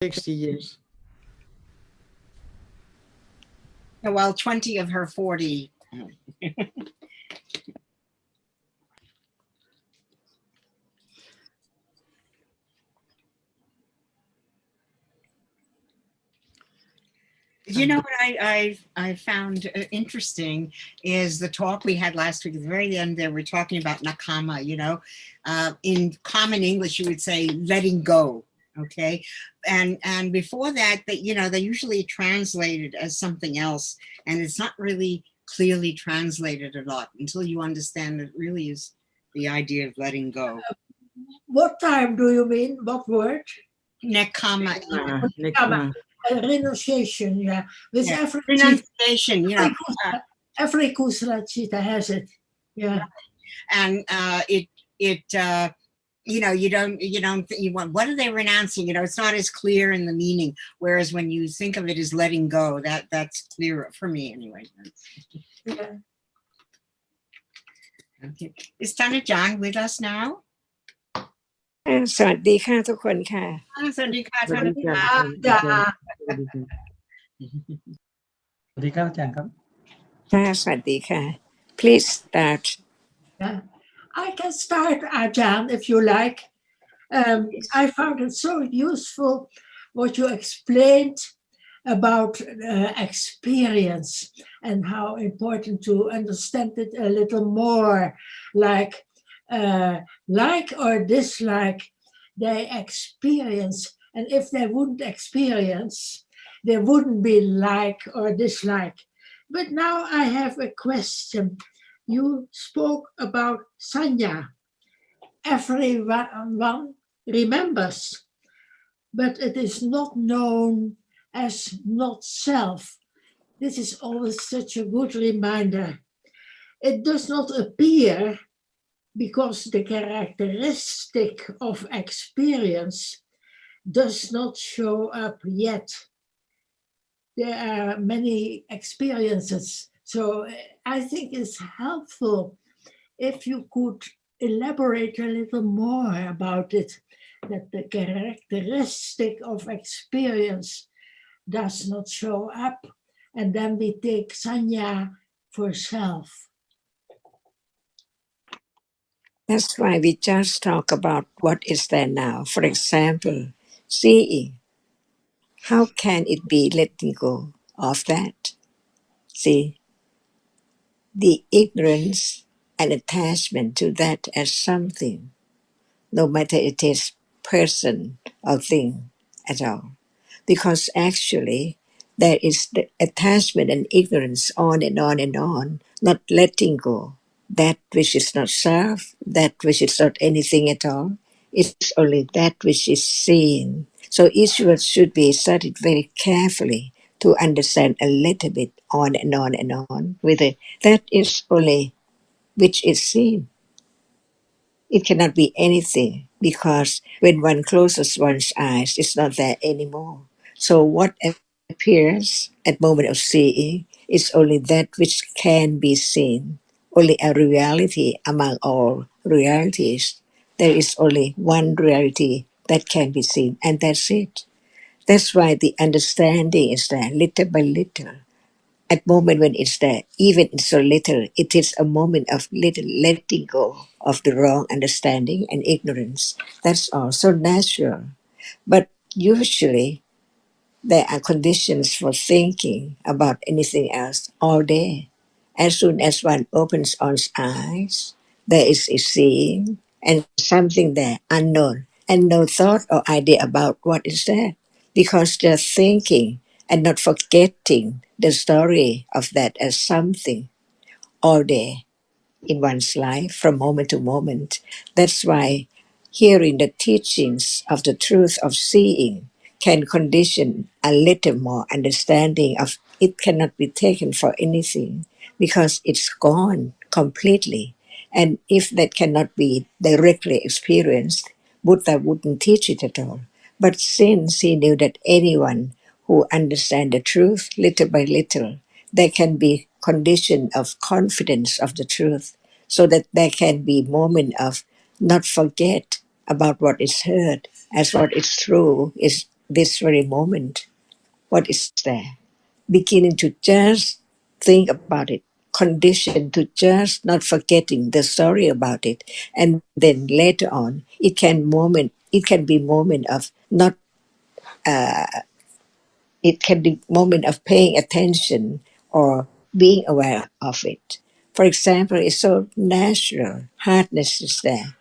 60 years. Well, 20 of her 40. You know what I found interesting is the talk we had last week. At the very end there, we're talking about nakama, in common English, you would say letting go. Okay. And before that, they usually translate it as something else. And it's not really clearly translated a lot until you understand it really is the idea of letting go. What time do you mean? What word? Nekama. Nekama. Renunciation, yeah. With Yeah. every Renunciation, every Kusala Chitta has it. Yeah. And you want, what are they renouncing? It's not as clear in the meaning. Whereas when you think of it as letting go, that's clearer for me anyway. Yeah. Okay. Is Tana John with us now? สวัสดีค่ะทุกคนค่ะ สวัสดีค่ะ สวัสดีค่ะ สวัสดีครับอาจารย์ครับ ค่ะสวัสดีค่ะ Please start. Yeah. I can start, Ajahn, if you like. I found it so useful what you explained about experience and how important to understand it a little more, like or dislike, they experience, and if they wouldn't experience, there wouldn't be like or dislike. But now I have a question. You spoke about sanya. Everyone remembers, but it is not known as not self. This is always such a good reminder. It does not appear because the characteristic of experience does not show up yet. There are many experiences, so I think it's helpful if you could elaborate a little more about it, that the characteristic of experience does not show up, and then we take sanya for self. That's why we just talk about what is there now. For example, seeing. How can it be letting go of that? See, the ignorance and attachment to that as something, no matter it is person or thing at all. Because actually, there is the attachment and ignorance on and on and on, not letting go. That which is not self, that which is not anything at all, it's only that which is seen. So each word should be studied very carefully to understand a little bit on and on and on with it. That is only which is seen. It cannot be anything because when one closes one's eyes, it's not there anymore. So what appears at moment of seeing is only that which can be seen, only a reality among all realities. There is only one reality that can be seen, and that's it. That's why the understanding is there, little by little. At moment when it's there, even it's so little, it is a moment of little letting go of the wrong understanding and ignorance. That's all, so natural. But usually, there are conditions for thinking about anything else all day. As soon as one opens one's eyes, there is a seeing and something there unknown, and no thought or idea about what is there, because they're thinking and not forgetting the story of that as something all day in one's life from moment to moment. That's why hearing the teachings of the truth of seeing can condition a little more understanding of it cannot be taken for anything because it's gone completely. And if that cannot be directly experienced, Buddha wouldn't teach it at all. But since he knew that anyone who understands the truth little by little, there can be condition of confidence of the truth, so that there can be moment of not forget about what is heard, as what is true is this very moment, what is there? Beginning to just think about it, conditioned to just not forgetting the story about it, and then later on, it can be moment of not. It can be moment of paying attention or being aware of it. For example, it's so natural. Hardness is there,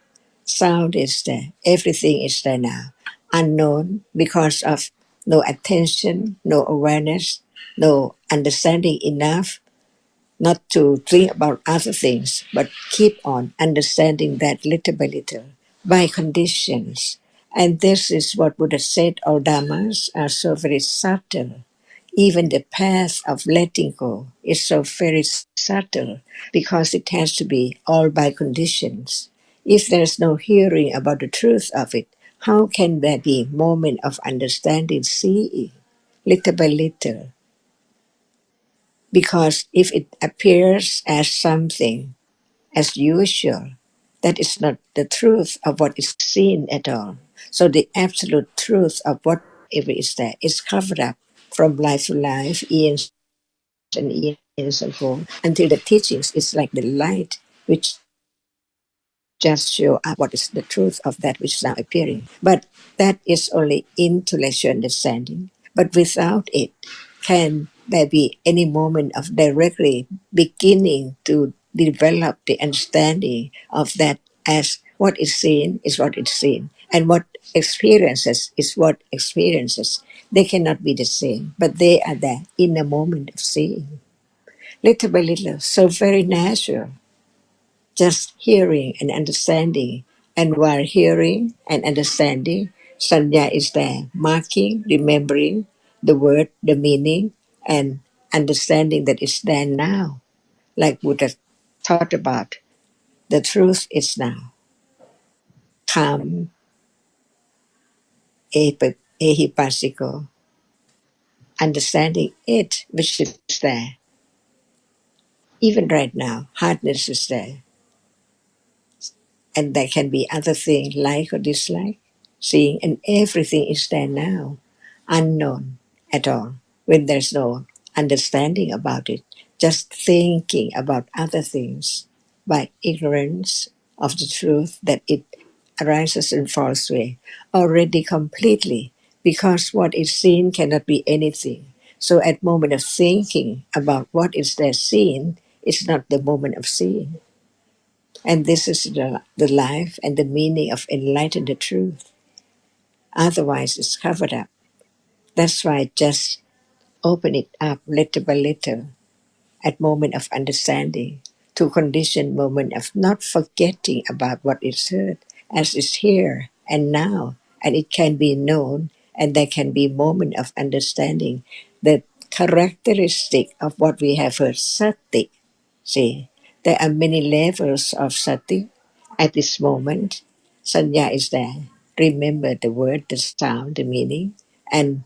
sound is there, everything is there now. Unknown because of no attention, no awareness, no understanding enough not to think about other things, but keep on understanding that little by little by conditions. And this is what Buddha said, all dhammas are so very subtle. Even the path of letting go is so very subtle because it has to be all by conditions. If there's no hearing about the truth of it, how can there be moment of understanding, seeing, little by little? Because if it appears as something as usual, that is not the truth of what is seen at all. So the absolute truth of whatever is there is covered up from life to life, eons and eons ago, until the teachings is like the light which just show up what is the truth of that which is now appearing. But that is only intellectual understanding. But without it, can there be any moment of directly beginning to develop the understanding of that as what is seen is what is seen, and what experiences is what experiences? They cannot be the same, but they are there in a moment of seeing. Little by little, so very natural, just hearing and understanding. And while hearing and understanding, sanya is there, marking, remembering the word, the meaning, and understanding that it's there now. Like Buddha taught about, the truth is now. Calm, ehipasiko, understanding it, which is there. Even right now, hardness is there. And there can be other things, like or dislike, seeing, and everything is there now, unknown at all, when there's no understanding about it, just thinking about other things by ignorance of the truth that it arises in false way, already completely, because what is seen cannot be anything. So at moment of thinking about what is there seen, it's not the moment of seeing. And this is the life and the meaning of enlightened truth. Otherwise, it's covered up. That's why just open it up little by little at moment of understanding to condition moment of not forgetting about what is heard as is here and now, and it can be known, and there can be moment of understanding the characteristic of what we have heard, sati. See, there are many levels of sati at this moment. Sanya is there. Remember the word, the sound, the meaning. And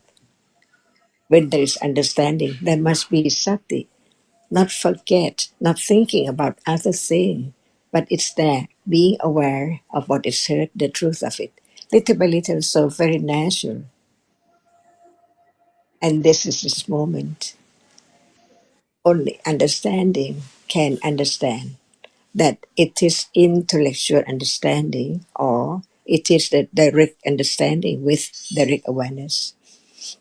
when there is understanding, there must be sati. Not forget, not thinking about other things, but it's there, being aware of what is heard, the truth of it. Little by little, so very natural. And this is this moment. Only understanding can understand that it is intellectual understanding or it is the direct understanding with direct awareness.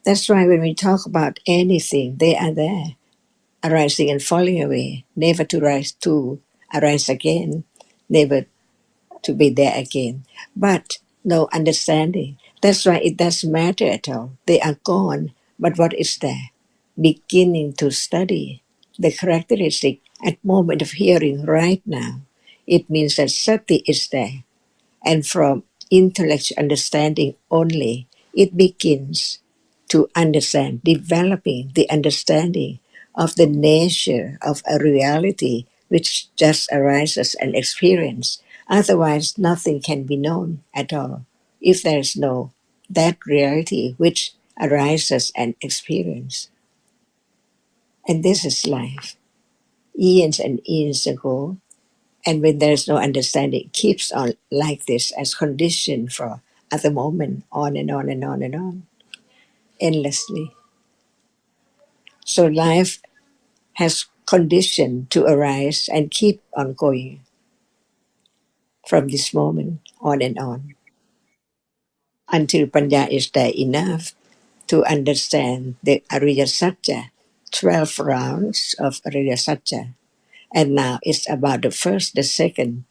That's why when we talk about anything, they are there, arising and falling away, never to arise again, never to be there again. But no understanding. That's why it doesn't matter at all. They are gone, but what is there? Beginning to study the characteristic at moment of hearing right now. It means that sati is there. And from intellectual understanding only, it begins to understand, developing the understanding of the nature of a reality which just arises and experience. Otherwise, nothing can be known at all if there is no that reality which arises and experience. And this is life. Eons and eons ago, and when there's no understanding, it keeps on like this as condition for other moment, on and on and on and on. endlessly. So life has condition to arise and keep on going from this moment on and on until Panya is there enough to understand the Ariya Satya, 12 rounds of Ariya Satya. And now it's about the first, the second,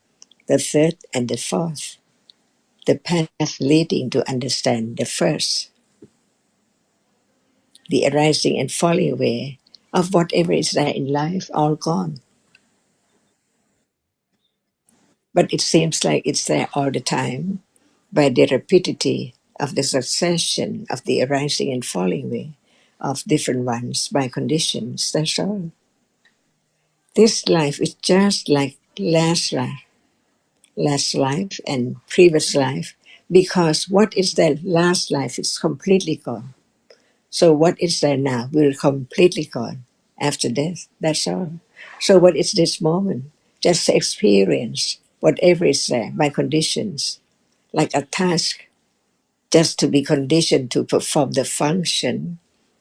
the third, and the fourth. The path leading to understand the first, the arising and falling away of whatever is there in life, all gone. But it seems like it's there all the time by the rapidity of the succession of the arising and falling away of different ones by conditions. That's all. This life is just like last life and previous life, because what is there last life is completely gone. So what is there now will completely gone after death. That's all. So what is this moment? Just experience whatever is there by conditions, like a task, just to be conditioned to perform the function,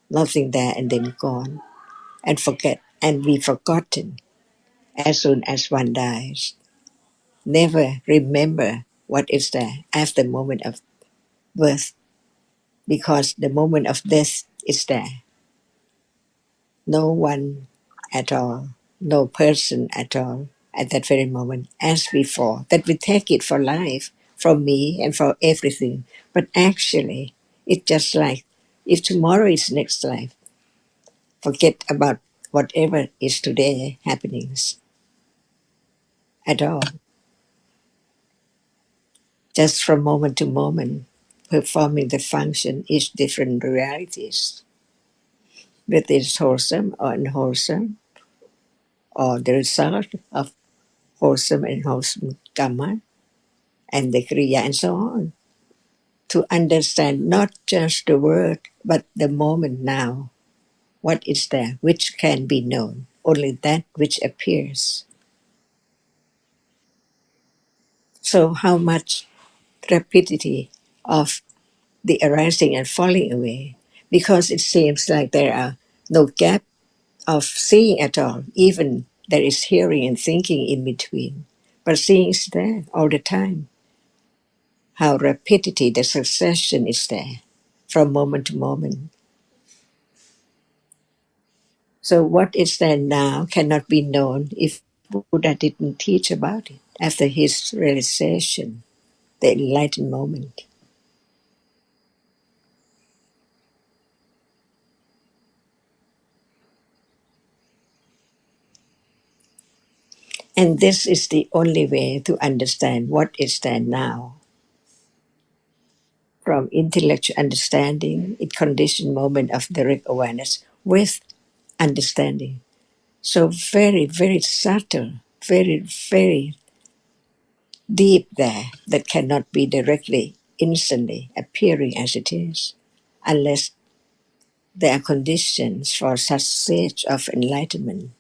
nothing there and then gone, and forget and be forgotten as soon as one dies. Never remember what is there after the moment of birth, because the moment of death is there. No one at all, no person at all at that very moment, as before, that we take it for life, from me and for everything. But actually, it's just like if tomorrow is next life, forget about whatever is today happenings at all. Just from moment to moment, performing the function is different realities, whether it's wholesome or unwholesome, or the result of wholesome and unwholesome karma, and the kriya, and so on. To understand not just the word, but the moment now. What is there which can be known? Only that which appears. So how much rapidity of the arising and falling away, because it seems like there are no gap of seeing at all. Even there is hearing and thinking in between, but seeing is there all the time. How rapidity the succession is there from moment to moment. So what is there now cannot be known if Buddha didn't teach about it after his realization, the enlightened moment. And this is the only way to understand what is there now. From intellectual understanding, it conditioned moment of direct awareness with understanding. So very, very subtle, very, very deep there, that cannot be directly, instantly appearing as it is, unless there are conditions for such stage of enlightenment.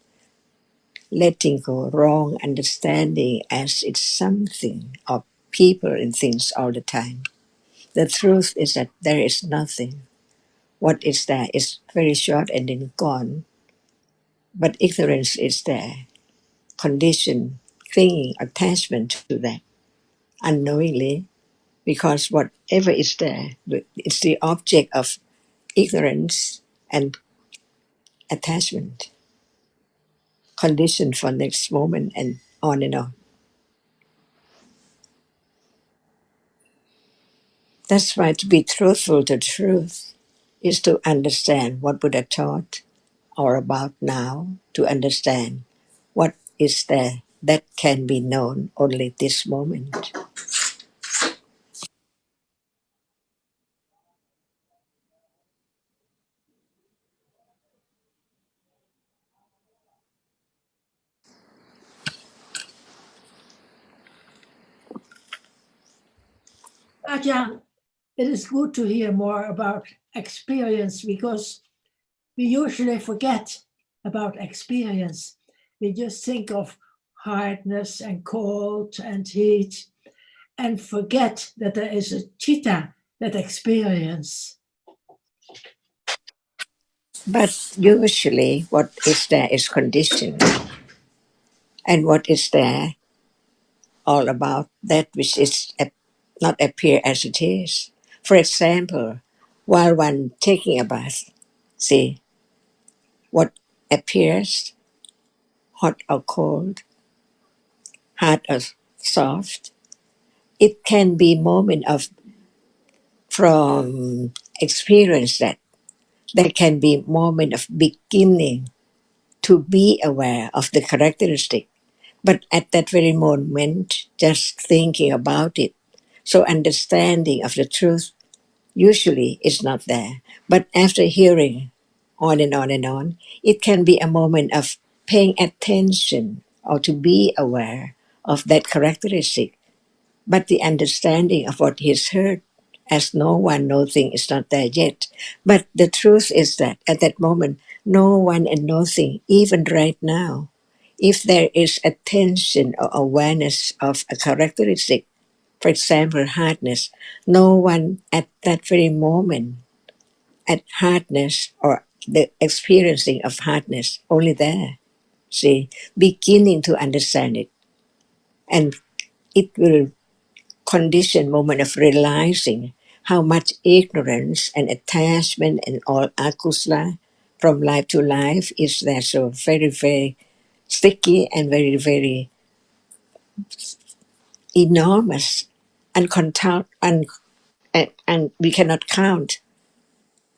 Letting go wrong understanding as it's something or people and things all the time. The truth is that there is nothing. What is there is very short and then gone. But ignorance is there. Condition, clinging, attachment to that unknowingly, because whatever is there, it's the object of ignorance and attachment, condition for next moment, and on and on. That's why to be truthful to truth is to understand what Buddha taught or about now, to understand what is there that can be known only this moment. Ajahn, it is good to hear more about experience, because we usually forget about experience. We just think of hardness and cold and heat, and forget that there is a chitta, that experience. But usually, what is there is conditioned, and what is there all about that which is not appear as it is. For example, while one taking a bath, see what appears hot or cold, hard or soft. It can be moment of from experience that there can be moment of beginning to be aware of the characteristic. But at that very moment, just thinking about it, so understanding of the truth usually is not there. But after hearing on and on and on, it can be a moment of paying attention or to be aware of that characteristic. But the understanding of what he has heard, as no one, nothing is not there yet. But the truth is that at that moment, no one and nothing, even right now, if there is attention or awareness of a characteristic, for example, hardness, no one at that very moment at hardness or the experiencing of hardness, only there, see, beginning to understand it. And it will condition moment of realizing how much ignorance and attachment and all akusla from life to life is there so very, very sticky and very, very enormous and, and we cannot count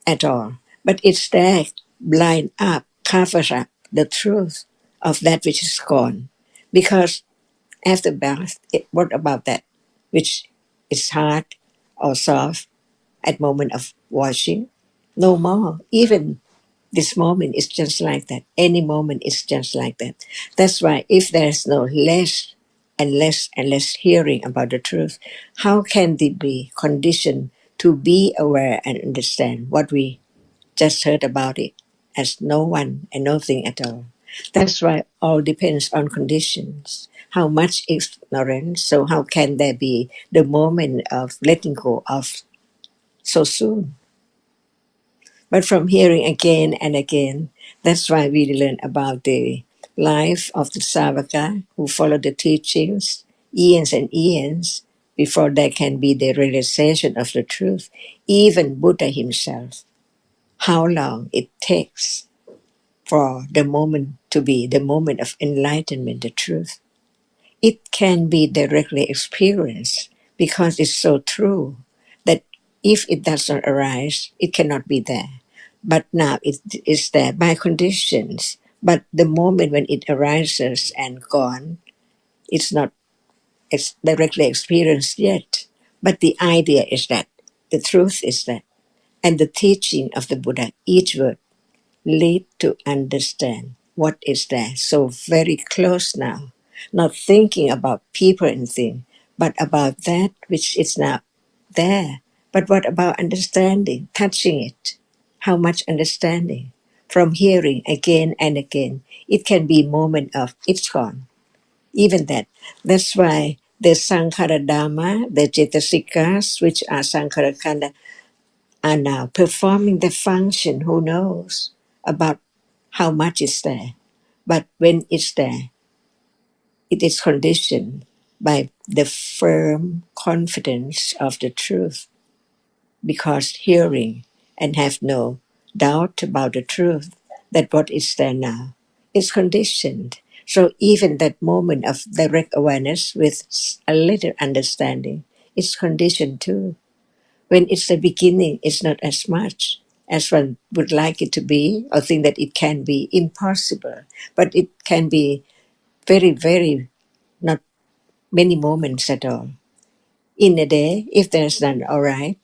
at all. But it's there, blind up, covers up the truth of that which is gone. Because after birth, what about that which is hard or soft at moment of washing? No more. Even this moment is just like that. Any moment is just like that. That's why if there's no less and less and less hearing about the truth, how can they be conditioned to be aware and understand what we just heard about it as no one and nothing at all? That's why all depends on conditions. How much ignorance, so how can there be the moment of letting go of so soon? But from hearing again and again, that's why we learn about the life of the Savaka who followed the teachings, eons and eons, before there can be the realization of the truth. Even Buddha himself, how long it takes for the moment to be the moment of enlightenment, the truth. It can be directly experienced because it's so true that if it does not arise, it cannot be there. But now it is there by conditions. But the moment when it arises and gone, it's not directly experienced yet. But the idea is that, the truth is that, and the teaching of the Buddha, each word lead to understand what is there. So very close now, not thinking about people and things, but about that which is now there. But what about understanding, touching it? How much understanding? From hearing again and again, it can be moment of it's gone. Even that. That's why the Sankhara Dhamma, the Cetasikas, which are Sankhara Khanda, are now performing the function. Who knows about how much is there? But when it's there, it is conditioned by the firm confidence of the truth, because hearing and have no doubt about the truth that what is there now is conditioned. So even that moment of direct awareness with a little understanding is conditioned too. When it's the beginning, it's not as much as one would like it to be or think that it can be impossible. But it can be very, very, not many moments at all. In a day, if there's none, all right.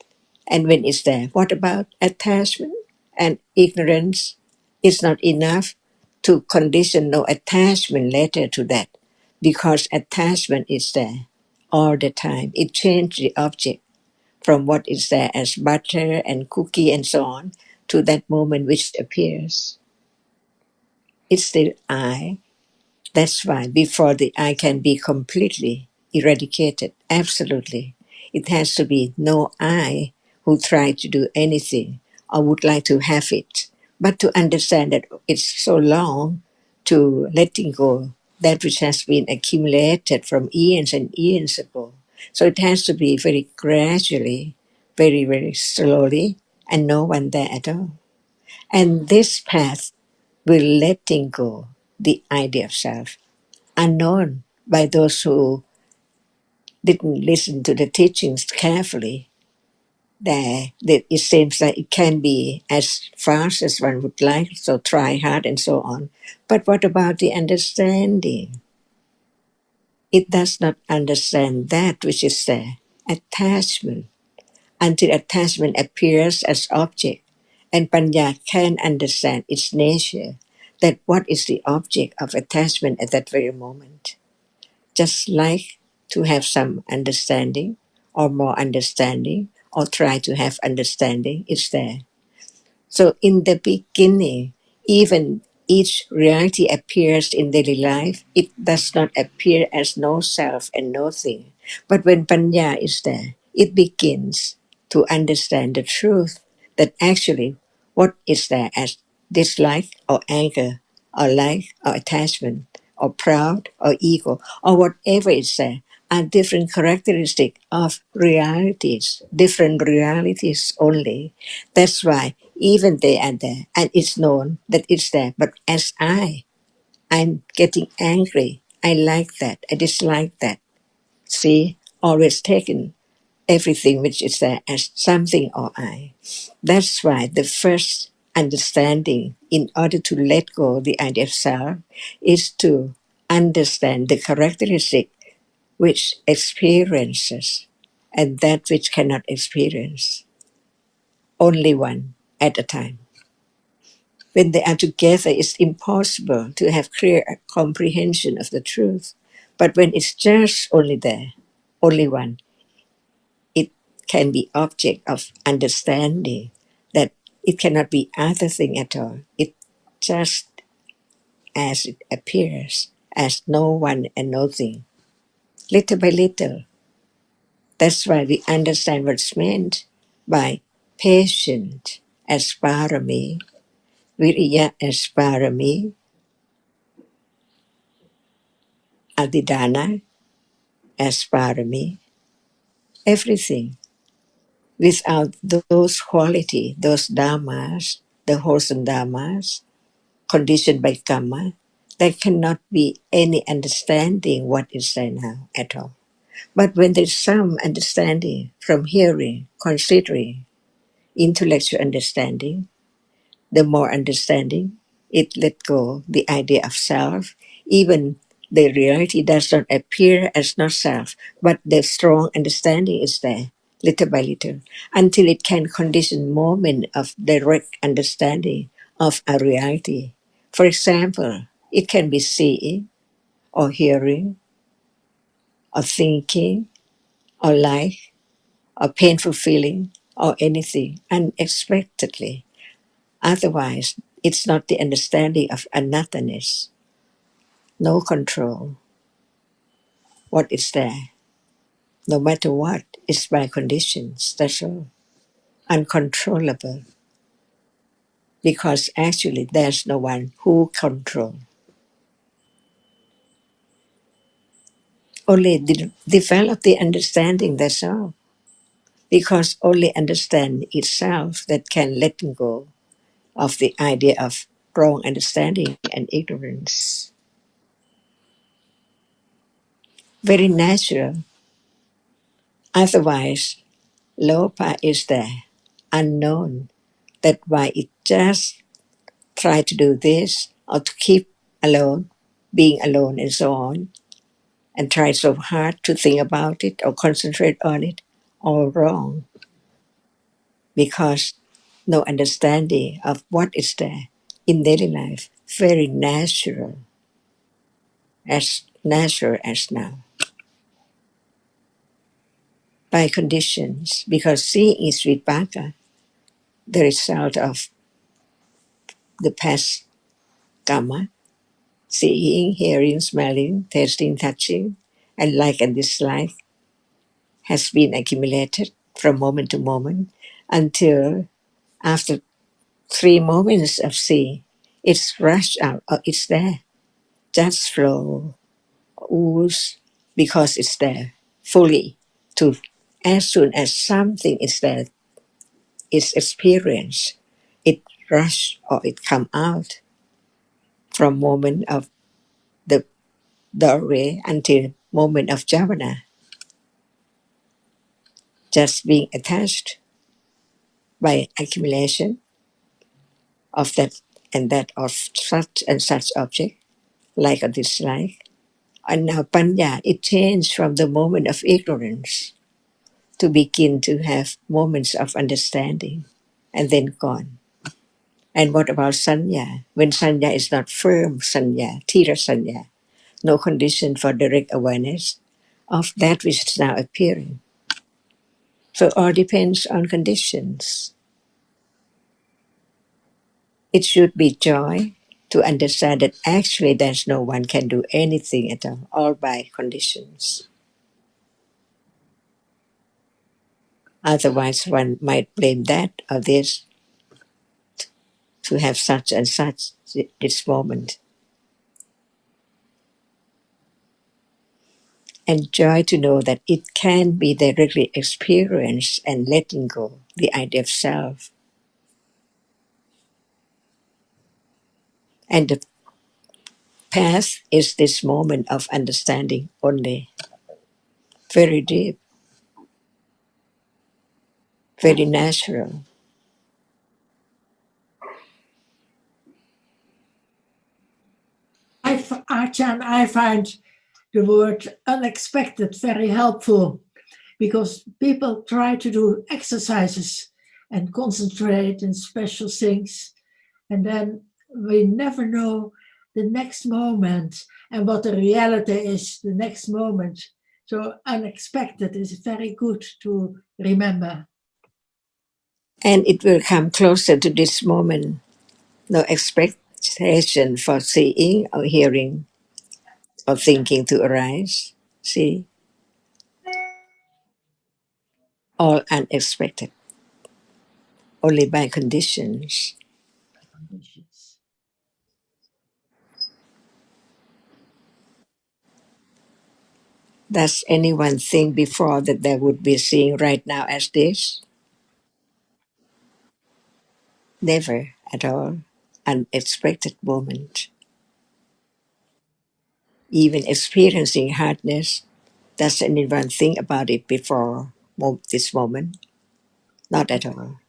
And when it's there, what about attachment and ignorance? It's not enough to condition no attachment later to that, because attachment is there all the time. It changes the object from what is there as butter and cookie and so on to that moment which appears. It's still I. That's why before the I can be completely eradicated, absolutely, it has to be no I who try to do anything or would like to have it But to understand that it's so long to letting go that which has been accumulated from eons and eons ago. So it has to be very gradually, very, very slowly, and no one there at all. And this path will letting go the idea of self, unknown by those who didn't listen to the teachings carefully. That it seems that it can be as fast as one would like, so try hard and so on. But what about the understanding? It does not understand that which is there, attachment, until attachment appears as object, and Panya can understand its nature, that what is the object of attachment at that very moment. Just like to have some understanding, or more understanding, or try to have understanding, is there. So in the beginning, even each reality appears in daily life, it does not appear as no self and no thing. But when Panya is there, it begins to understand the truth that actually what is there as dislike or anger or like or attachment or proud or ego or whatever is there are different characteristics of realities, different realities only. That's why even they are there and it's known that it's there. But as I'm getting angry. I like that. I dislike that. See, always taking everything which is there as something or I. That's why the first understanding in order to let go the idea of self is to understand the characteristic which experiences and that which cannot experience. Only one at a time. When they are together, it's impossible to have clear comprehension of the truth. But when it's just only there, only one, it can be object of understanding that it cannot be other thing at all. It just as it appears, as no one and no thing, little by little. That's why we understand what's meant by patient as parami, viriya as parami, adidana as parami, everything. Without those quality, those dhammas, the wholesome dhammas, conditioned by karma, there cannot be any understanding what is there now at all. But when there's some understanding from hearing, considering, intellectual understanding, the more understanding, it let go the idea of self. Even the reality does not appear as not self, but the strong understanding is there, little by little, until it can condition moment of direct understanding of a reality. For example, it can be seeing, or hearing, or thinking, or like, or painful feeling, or anything unexpectedly. Otherwise, it's not the understanding of anothernness, no control. What is there? No matter what, it's by conditions, that's all. Uncontrollable. Because actually there's no one who control. Only develop the understanding, that's all. Because only understand itself that can let go of the idea of wrong understanding and ignorance. Very natural. Otherwise, Lopa is there, unknown, that why it just try to do this or to keep alone, being alone and so on, and try so hard to think about it or concentrate on it, all wrong. Because no understanding of what is there in daily life, very natural as now. By conditions, because seeing is vipaka, the result of the past karma, seeing, hearing, smelling, tasting, touching, and like and dislike has been accumulated from moment to moment until after 3 moments of sea. It's rushed out, or it's there. Just flow, ooze, because it's there fully. To as soon as something is there, it's experienced, it rush or it come out from moment of the doorway until moment of jhana, just being attached by accumulation of that and that of such and such object, like or dislike. And now panya, it changed from the moment of ignorance to begin to have moments of understanding and then gone. And what about sanya? When sanya is not firm sanya, tira sanya, no condition for direct awareness of that which is now appearing. So all depends on conditions. It should be joy to understand that actually there's no one can do anything at all by conditions. Otherwise, one might blame that or this to have such and such this moment. And joy to know that it can be directly experienced and letting go the idea of self. And the path is this moment of understanding only. Very deep, very natural. Achan, I find the word unexpected very helpful because people try to do exercises and concentrate in special things, and then we never know the next moment and what the reality is the next moment. So unexpected is very good to remember. And it will come closer to this moment. No expectation for seeing or hearing or thinking to arise. See, all unexpected, only by conditions. Does anyone think before that they would be seeing right now as this? Never at all. Unexpected moment. Even experiencing hardness, does anyone think about it before this moment? Not at all.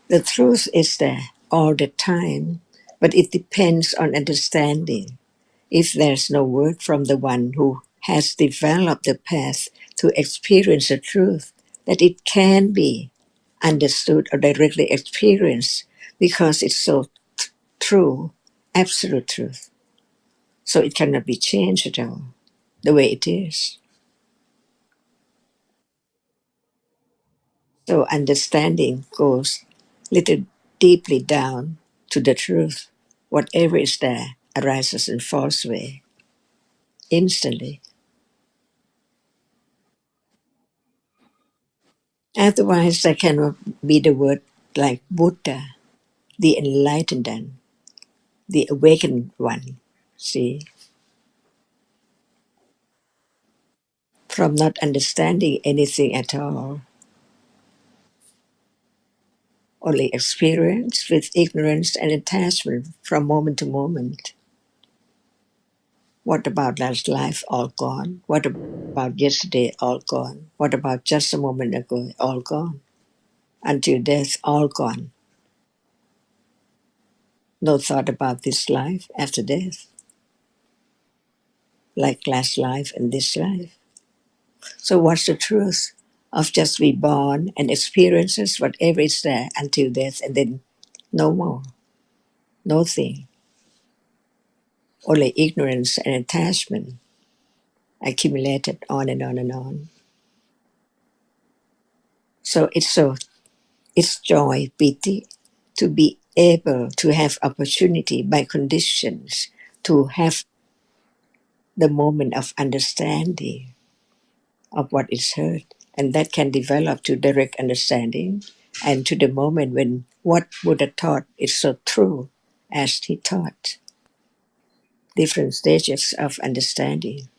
The truth is there all the time, but it depends on understanding. If there's no word from the one who has developed the path to experience the truth, that it can be understood or directly experienced because it's so true, absolute truth. So it cannot be changed at all, the way it is. So understanding goes little deeply down to the truth. Whatever is there arises in false way, instantly. Otherwise, there cannot be the word like Buddha, the enlightened one, the awakened one. See, from not understanding anything at all, only experience with ignorance and attachment from moment to moment. What about last life? All gone. What about yesterday? All gone. What about just a moment ago? All gone. Until death, all gone. No thought about this life after death, like last life and this life. So what's the truth of just be born and experiences whatever is there until death and then no more, nothing, only ignorance and attachment accumulated on and on and on. So it's joy, pity, to be able to have opportunity by conditions to have the moment of understanding of what is heard, and that can develop to direct understanding and to the moment when what Buddha taught is so true as he taught. Different stages of understanding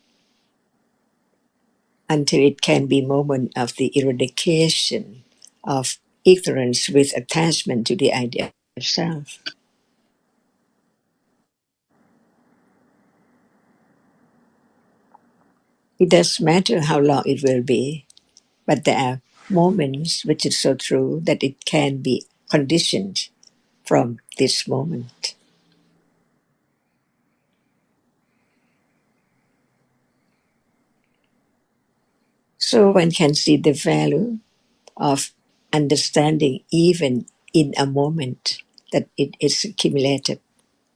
until it can be moment of the eradication of ignorance with attachment to the idea of self. It does matter how long it will be, but there are moments which is so true that it can be conditioned from this moment. So one can see the value of understanding even in a moment that it is accumulated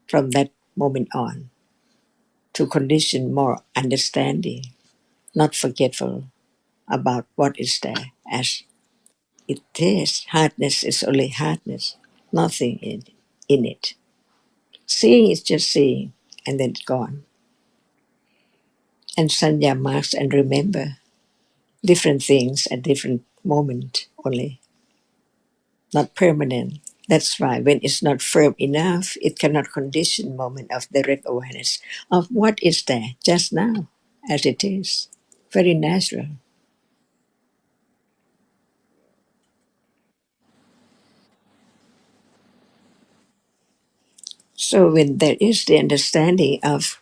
from that moment on to condition more understanding, not forgetful about what is there as it is. Hardness is only hardness, nothing in it. Seeing is just seeing and then it's gone. And Sanya marks and remember different things at different moment only, not permanent. That's why when it's not firm enough, it cannot condition moment of direct awareness of what is there just now as it is. Very natural. So when there is the understanding of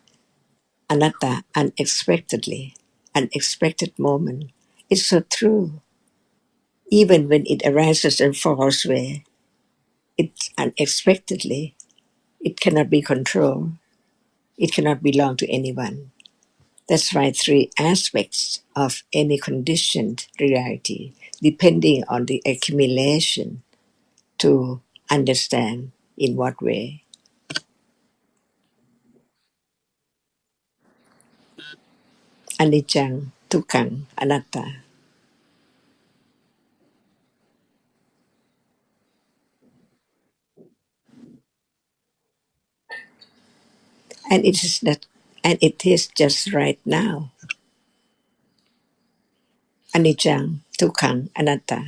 anatta unexpectedly, unexpected moment, it's so true. Even when it arises in false way, it's unexpectedly, it cannot be controlled. It cannot belong to anyone. That's why three aspects of any conditioned reality, depending on the accumulation to understand in what way. Anicca, dukkha, anatta. And it is that, and it is just right now. Anicca, dukkha, anatta.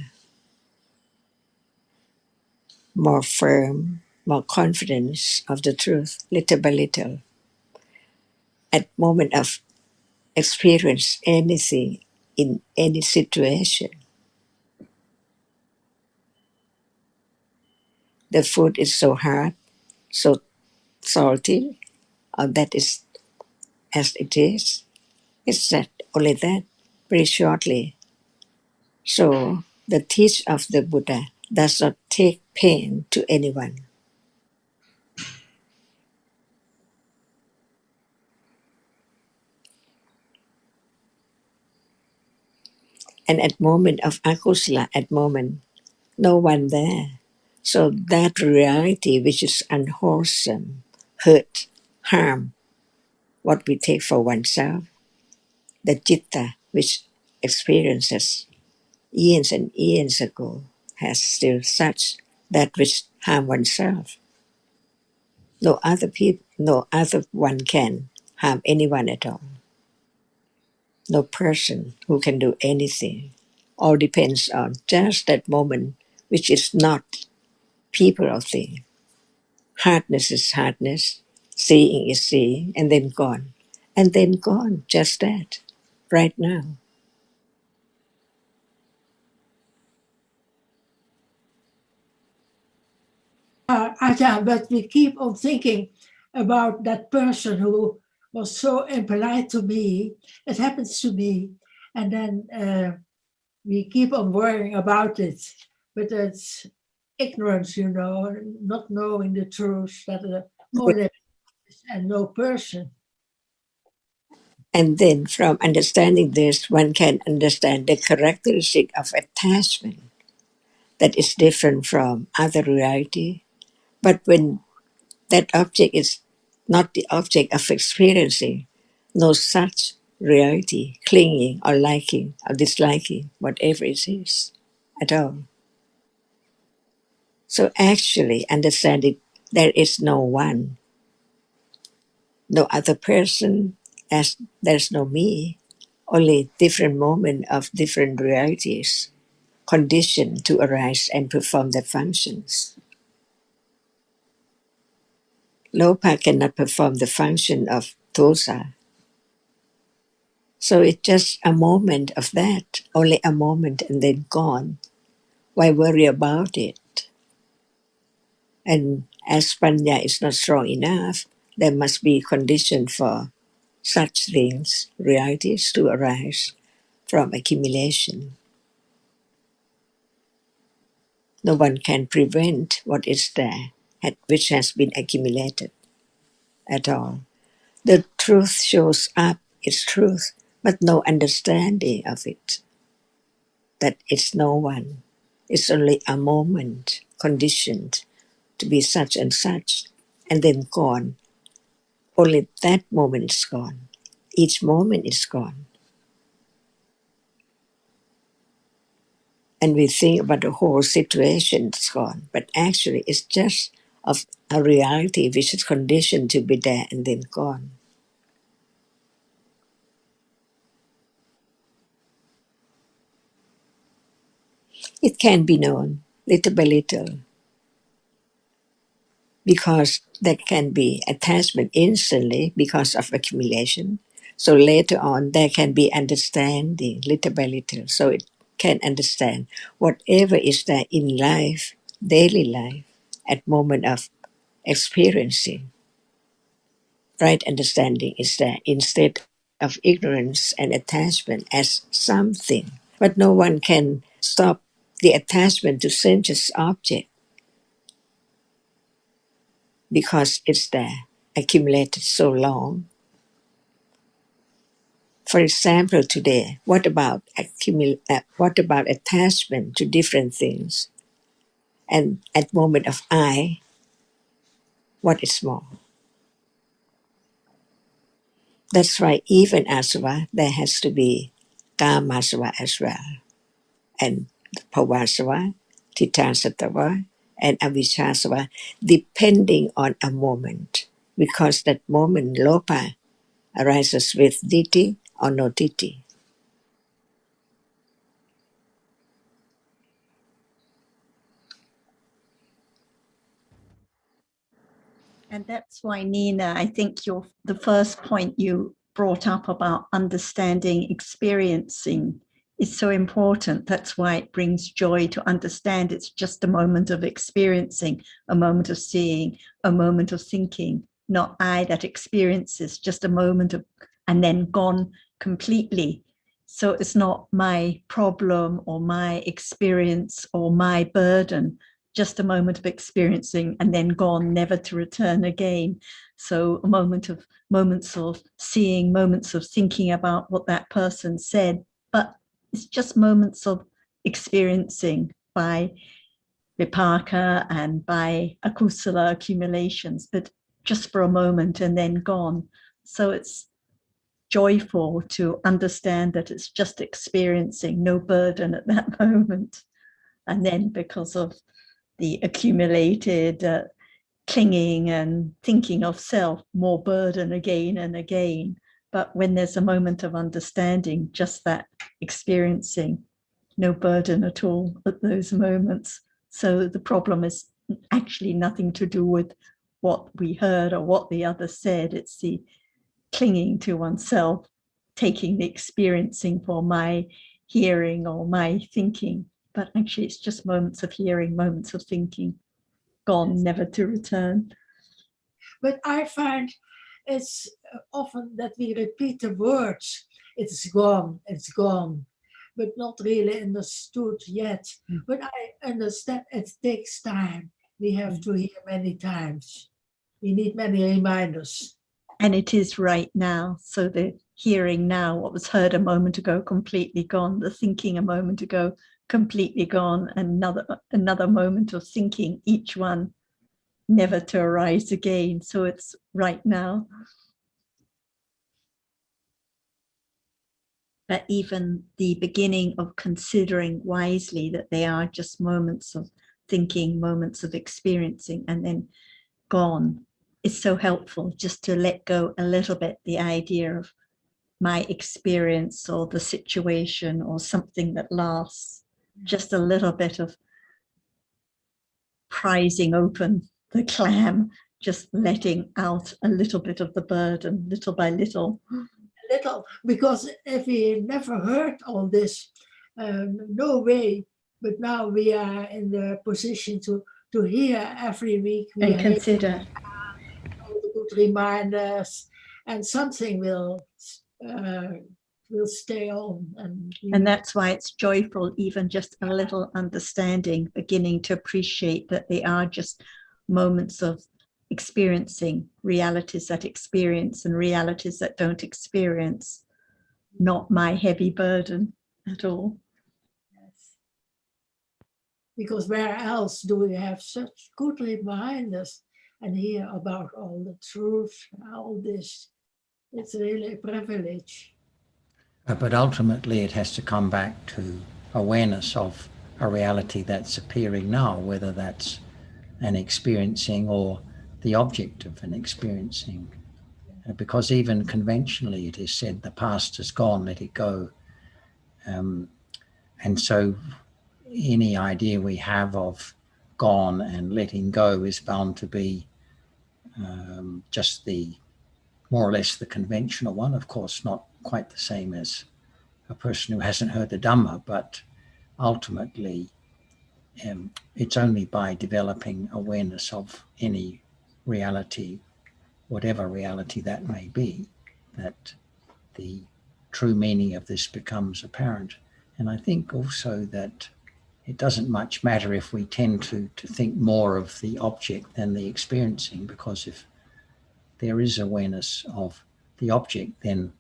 More firm, more confidence of the truth, little by little. At moment of experience anything in any situation, the food is so hard, so salty, or that is as it is. It's that only that very shortly. So the teach of the Buddha does not take pain to anyone. And at moment of akusala, at moment, no one there. So that reality which is unwholesome, hurt, harm, what we take for oneself, the citta which experiences years and years ago has still such that which harm oneself. No other people, no other one can harm anyone at all. No person who can do anything. All depends on just that moment, which is not people or thing. Hardness is hardness, seeing is seeing, and then gone. And then gone, just that, right now. Ajahn, but we keep on thinking about that person who was so impolite to me. It happens to me. And then we keep on worrying about it. But it's ignorance, not knowing the truth that only is and no person. And then from understanding this, one can understand the characteristic of attachment that is different from other reality. But when that object is not the object of experiencing, no such reality, clinging or liking or disliking, whatever it is at all. So actually understanding there is no one, no other person, as there's no me, only different moment of different realities conditioned to arise and perform their functions. Lopa cannot perform the function of dosa. So it's just a moment of that, only a moment and then gone. Why worry about it? And as panya is not strong enough, there must be condition for such things, realities to arise from accumulation. No one can prevent what is there, which has been accumulated at all. The truth shows up, it's truth, but no understanding of it, that it's no one. It's only a moment conditioned to be such and then gone. Only that moment is gone. Each moment is gone. And we think about the whole situation is gone, but actually it's just of a reality which is conditioned to be there and then gone. It can be known little by little, because there can be attachment instantly because of accumulation. So later on, there can be understanding little by little. So it can understand whatever is there in life, daily life, at moment of experiencing. Right understanding is there instead of ignorance and attachment as something. But no one can stop the attachment to sensuous object because it's there, accumulated so long. For example, today, what about attachment to different things? And at moment of I, what is more? That's why even asava, there has to be kamasava as well, and pavasava, titasattva, and avijjasava, depending on a moment, because that moment lopa arises with ditti or no ditti. And that's why, Nina, I think the first point you brought up about understanding, experiencing is so important. That's why it brings joy to understand it's just a moment of experiencing, a moment of seeing, a moment of thinking, not I that experiences, just a moment of, and then gone completely. So it's not my problem or my experience or my burden, just a moment of experiencing and then gone, never to return again. So moments of seeing, moments of thinking about what that person said, but it's just moments of experiencing by vipaka and by akusala accumulations, but just for a moment and then gone. So it's joyful to understand that it's just experiencing, no burden at that moment. And then because of the accumulated clinging and thinking of self, more burden again and again. But when there's a moment of understanding, just that experiencing, no burden at all at those moments. So the problem is actually nothing to do with what we heard or what the other said. It's the clinging to oneself, taking the experiencing for my hearing or my thinking. But actually it's just moments of hearing, moments of thinking, gone, never to return. But I find it's often that we repeat the words, it's gone, but not really understood yet. But I understand it takes time. We have to hear many times. We need many reminders. And it is right now. So the hearing now, what was heard a moment ago, completely gone. The thinking a moment ago, completely gone. Another moment of thinking, each one never to arise again. So it's right now. But even the beginning of considering wisely that they are just moments of thinking, moments of experiencing, and then gone, is so helpful, just to let go a little bit the idea of my experience or the situation or something that lasts. just a little bit of prizing open the clam, just letting out a little bit of the burden, little by little. Little, because if we never heard all this, no way. But now we are in the position to hear every week. We And hear consider. all the good reminders, and something will stay on. And that's why it's joyful, even just a little understanding, beginning to appreciate that they are just moments of experiencing realities that experience and realities that don't experience, not my heavy burden at all. Yes. Because where else do we have such good reminders and hear about all the truth, all this? It's really a privilege. But ultimately it has to come back to awareness of a reality that's appearing now, whether that's an experiencing or the object of an experiencing. Because even conventionally it is said the past is gone, let it go. And so any idea we have of gone and letting go is bound to be just the more or less the conventional one. Of course, not quite the same as a person who hasn't heard the Dhamma, but ultimately it's only by developing awareness of any reality, whatever reality that may be, that the true meaning of this becomes apparent. And I think also that it doesn't much matter if we tend to think more of the object than the experiencing, because if there is awareness of the object, then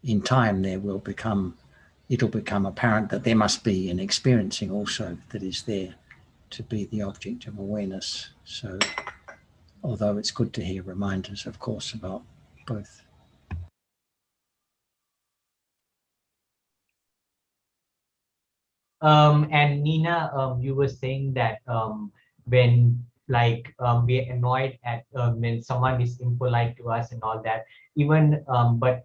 in time it'll become apparent that there must be an experiencing also that is there to be the object of awareness. So although it's good to hear reminders, of course, about both. And Nina, you were saying that when we're annoyed at when someone is impolite to us and all that, even but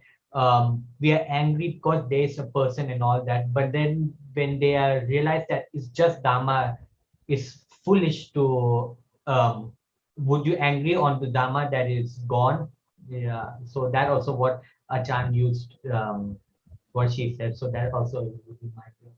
we are angry because there's a person and all that, but then when they realize that it's just Dhamma, is foolish to would you angry on the Dhamma that is gone? Yeah, so that also what Achan used, what she said, so that also would be my view.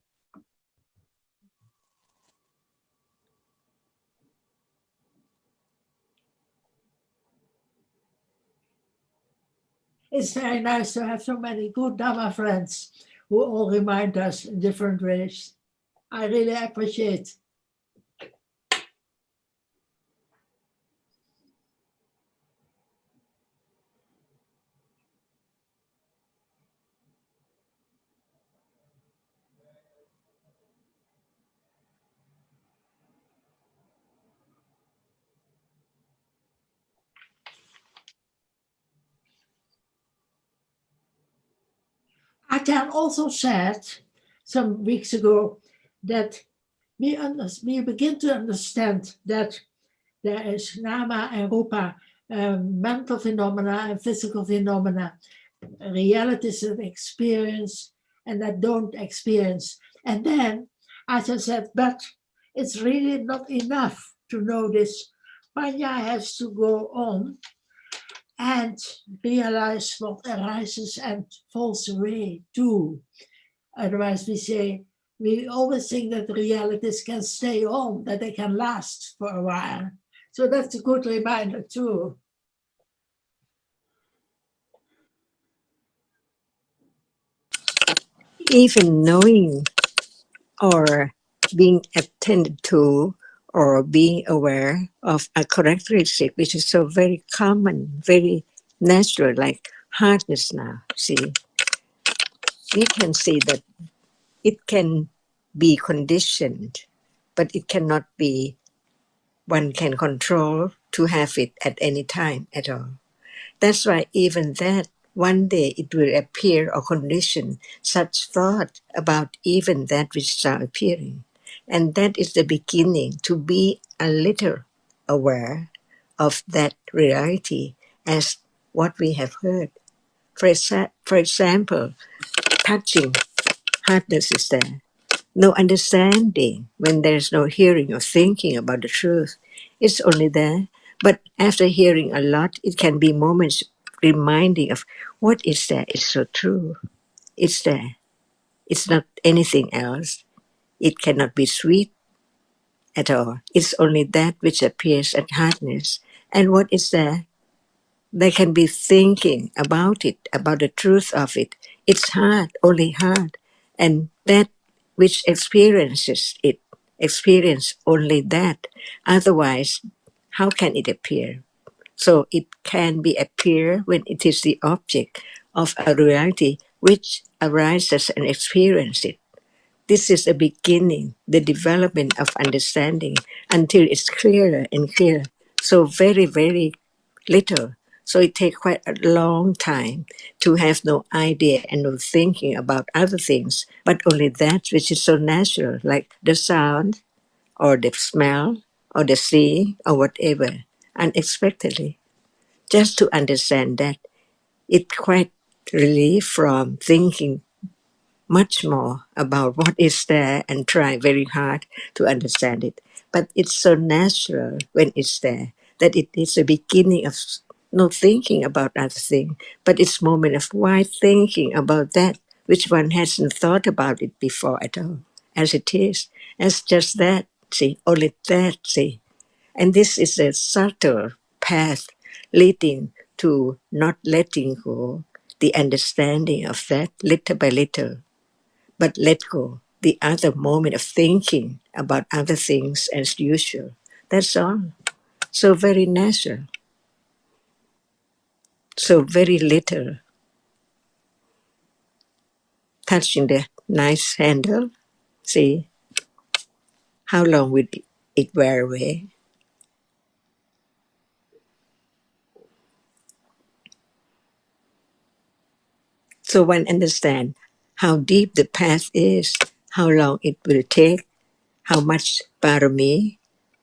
It's very nice to have so many good Dhamma friends who all remind us in different ways. I really appreciate. Achan also said some weeks ago that we begin to understand that there is nama and rupa, mental phenomena and physical phenomena, realities that experience and that don't experience. And then Achan said, but it's really not enough to know this. Panya has to go on and realize what arises and falls away too. Otherwise, we always think that realities can stay on, that they can last for a while. So that's a good reminder too. Even knowing or being attended to or being aware of a characteristic which is so very common, very natural, like hardness now, see, we can see that it can be conditioned, but it cannot be, one can control to have it at any time at all. That's why even that, one day it will appear or condition such thought about even that which start appearing. And that is the beginning to be a little aware of that reality as what we have heard. For example, touching, hardness is there. no understanding, when there's no hearing or thinking about the truth. It's only there. But after hearing a lot, it can be moments reminding of what is there. It's so true. It's there. It's not anything else. It cannot be sweet at all. It's only that which appears at hardness. And what is there? They can be thinking about it, about the truth of it. It's hard, only hard. And that which experiences it, experience only that. Otherwise, how can it appear? So it can be appear when it is the object of a reality which arises and experiences it. This is the beginning, the development of understanding until it's clearer and clearer. So very, very little. So it takes quite a long time to have no idea and no thinking about other things, but only that which is so natural, like the sound or the smell or the sea or whatever, unexpectedly. Just to understand that, it quite relief from thinking much more about what is there and try very hard to understand it. But it's so natural when it's there that it is the beginning of no thinking about other thing, but it's moment of wide thinking about that which one hasn't thought about it before at all, as it is, as just that, see, only that, see. And this is a subtle path leading to not letting go the understanding of that little by little, but let go the other moment of thinking about other things as usual. That's all. So very natural. So very little. Touching the nice handle. See, how long will it wear away? So one understand how deep the path is, how long it will take, how much parami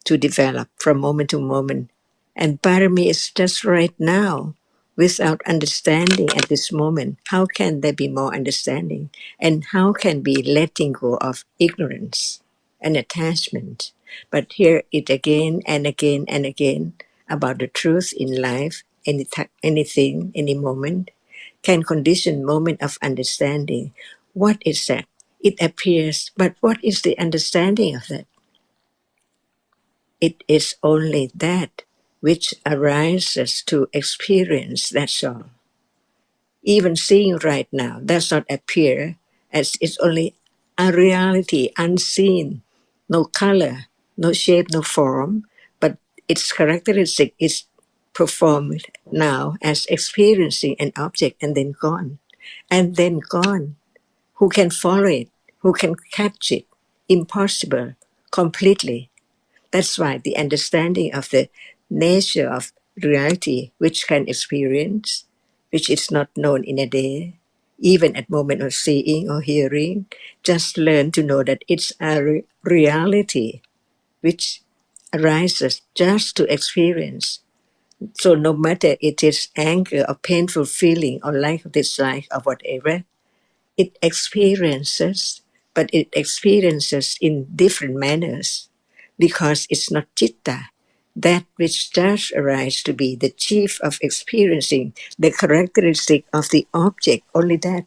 to develop from moment to moment. And parami is just right now. Without understanding at this moment, how can there be more understanding? And how can be letting go of ignorance and attachment? But hear it again and again and again about the truth in life, anything, any moment, can condition moment of understanding. What is that? It appears, but what is the understanding of that? It is only that which arises to experience, that's all. Even seeing right now does not appear, as it's only a reality unseen, no color, no shape, no form, but its characteristic is performed now as experiencing an object and then gone. And then gone. Who can follow it? Who can catch it? Impossible, completely. That's why the understanding of the nature of reality, which can experience, which is not known in a day, even at moment of seeing or hearing, just learn to know that it's a reality which arises just to experience. So no matter it is anger or painful feeling or like or dislike or whatever, it experiences, but it experiences in different manners because it's not citta, that which does arise to be the chief of experiencing the characteristic of the object, only that.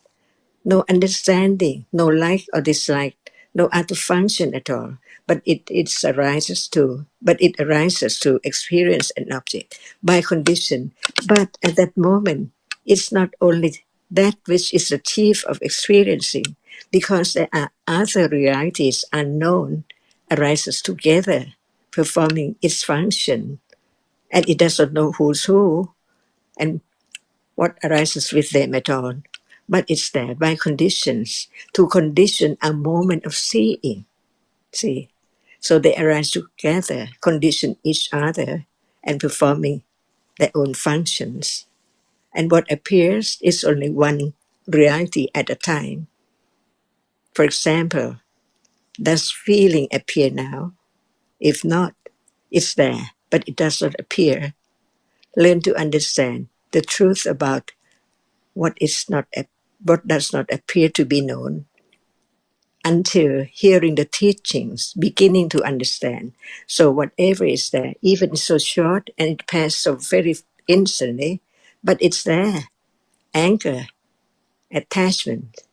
No understanding, no like or dislike, no other function at all. But it arises to experience an object by condition. But at that moment, it's not only that which is the chief of experiencing, because there are other realities unknown arises together, performing its function, and it does not know who's who and what arises with them at all. But it's there by conditions, to condition a moment of seeing. See? So they arise together, condition each other, and performing their own functions. And what appears is only one reality at a time. For example, does feeling appear now? If not, it's there, but it does not appear. Learn to understand the truth about what does not appear to be known until hearing the teachings, beginning to understand. So whatever is there, even so short and it passed so very instantly, but it's there. Anger, attachment,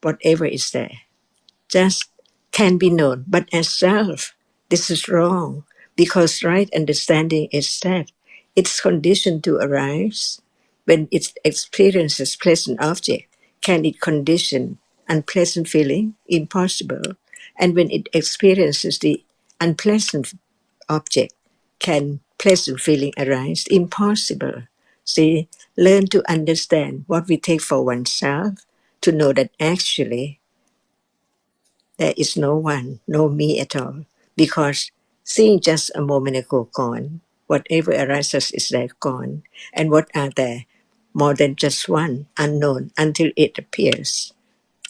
whatever is there, just can be known. But as self, this is wrong because right understanding is that it's conditioned to arise when it experiences pleasant object. Can it condition unpleasant feeling? Impossible. And when it experiences the unpleasant object, can pleasant feeling arise? Impossible. See, learn to understand what we take for oneself to know that actually there is no one, no me at all. Because seeing just a moment ago gone, whatever arises is there gone. And what are there? More than just one, unknown, until it appears,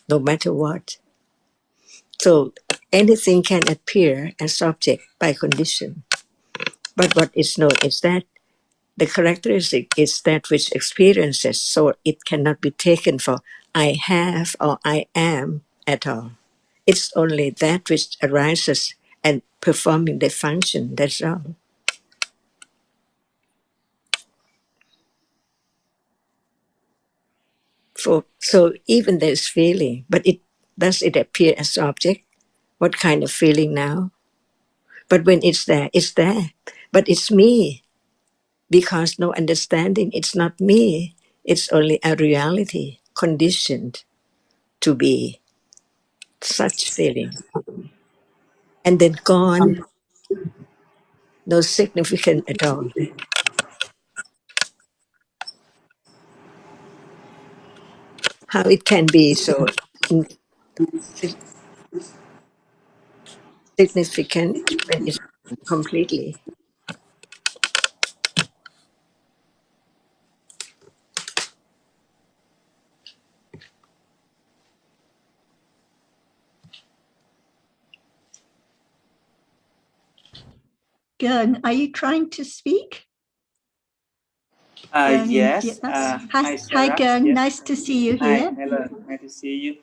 no matter what. So anything can appear as object by condition. But what is known is that the characteristic is that which experiences, so it cannot be taken for I have or I am at all. It's only that which arises and performing the function, that's all. So even there's feeling, but does it appear as object? What kind of feeling now? But when it's there, it's there. But it's me, because no understanding, it's not me. It's only a reality conditioned to be such feeling. And then gone, no significant at all. How it can be so significant when it's completely. Gern, are you trying to speak? Gern, Yes. Hi, Hi, Sarah. Gern. Yes. Nice to see you Hi, here. hello. Nice to see you.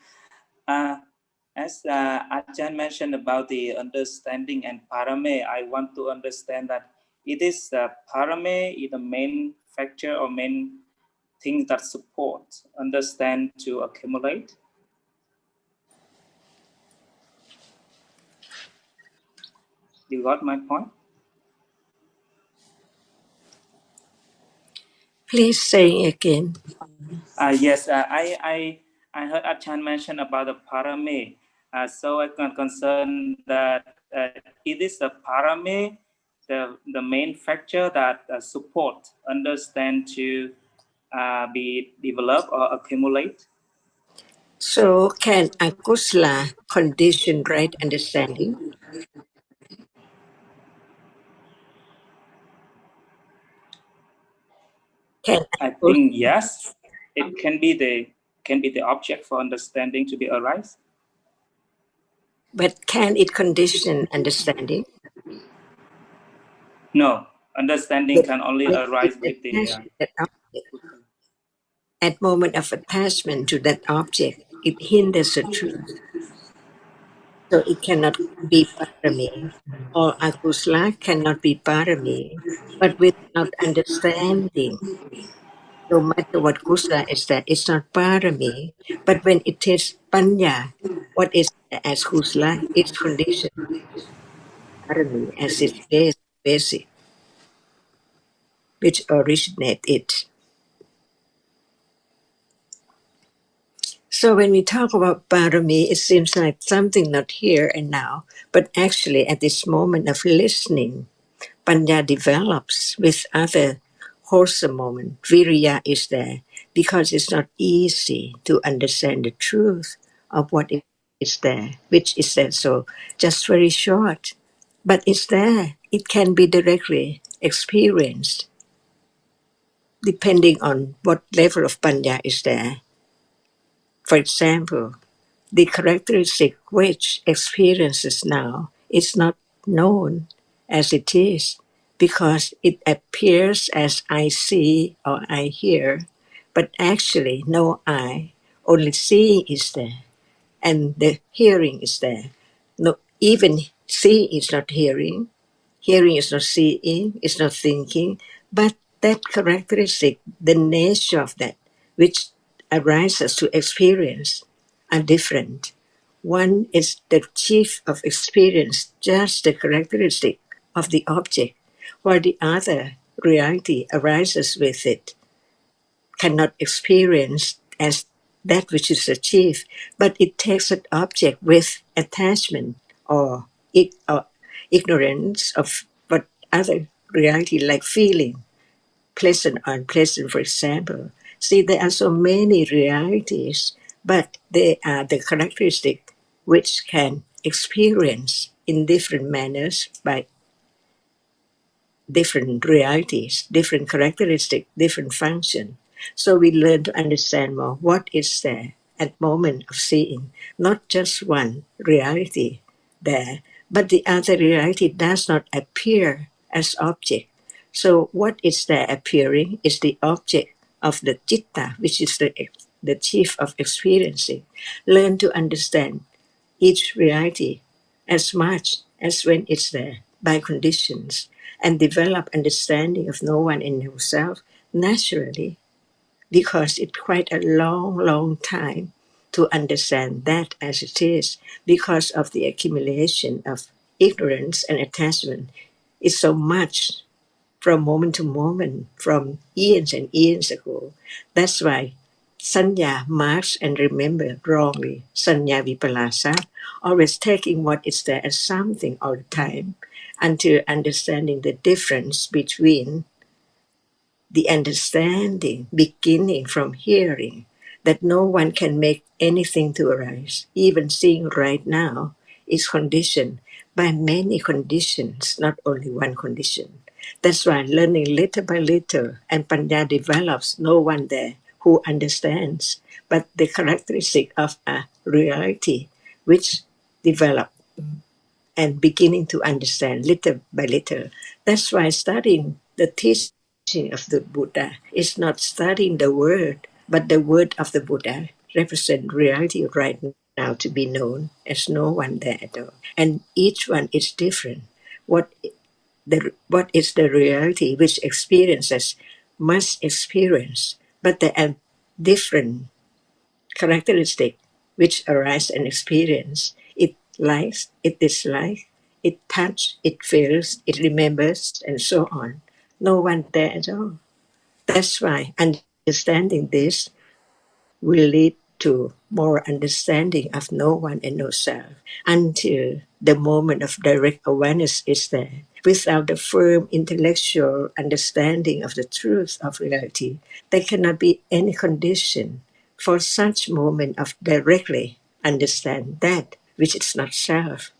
As Ajahn mentioned about the understanding and parame, I want to understand that it is parame is the main factor or main thing that support understand to accumulate. You got my point? Please say again. Yes, I heard Achan mention about the parame. So I can concern that it is the parame, the main factor that support, understand to be developed or accumulate. So can akusla condition right understanding? Can I think yes, it can be the object for understanding to be arise. but can it condition understanding? No, understanding can only When it arise with the. attaches that object, at moment of attachment to that object, it hinders the truth. So it cannot be parami, or akusla cannot be parami, but without understanding. No matter what kusala is that, it's not parami. But when it is panya, what is as kusala, it's conditioned parami as its basic, which originate it. So when we talk about parami, it seems like something not here and now, but actually at this moment of listening, Panya develops with other wholesome moment. Viriya is there because it's not easy to understand the truth of what is there, which is there. So just very short, but it's there. It can be directly experienced depending on what level of Panya is there. For example, the characteristic which experiences now is not known as it is because it appears as I see or I hear, but actually no I, only seeing is there. and the hearing is there. No, even seeing is not hearing, hearing is not seeing, it's not thinking, but that characteristic, the nature of that, which arises to experience, are different. One is the chief of experience, just the characteristic of the object, while the other, reality, arises with it, cannot experience as that which is achieved, but it takes an object with attachment or ignorance of what other reality, like feeling, pleasant or unpleasant, for example. See, there are so many realities, but they are the characteristic which can experience in different manners by different realities, different characteristics, different function. So we learn to understand more what is there at moment of seeing, not just one reality there, but the other reality does not appear as object. So what is there appearing is the object of the citta, which is the chief of experiencing. Learn to understand each reality as much as when it's there by conditions, and develop understanding of no one and no self naturally, because it's quite a long time to understand that as it is, because of the accumulation of ignorance and attachment. It's so much from moment to moment, from eons and eons ago. That's why Sanya marks and remember wrongly. Sanya vipalasa, always taking what is there as something all the time, until understanding the difference between the understanding beginning from hearing, that no one can make anything to arise. Even seeing right now is conditioned by many conditions, not only one condition. That's why learning little by little, and Panya develops, no one there who understands, but the characteristic of a reality which develop and beginning to understand little by little. That's why studying the teaching of the Buddha is not studying the word, but the word of the Buddha represent reality right now to be known as no one there at all. And each one is different. What is the reality which experiences must experience, but there are different characteristics which arise and experience. It likes, it dislikes, it touches, it feels, it remembers, and so on. No one there at all. That's why understanding this will lead to more understanding of no one and no self, until the moment of direct awareness is there. Without the firm intellectual understanding of the truth of reality, there cannot be any condition for such moment of directly understand that which is not self.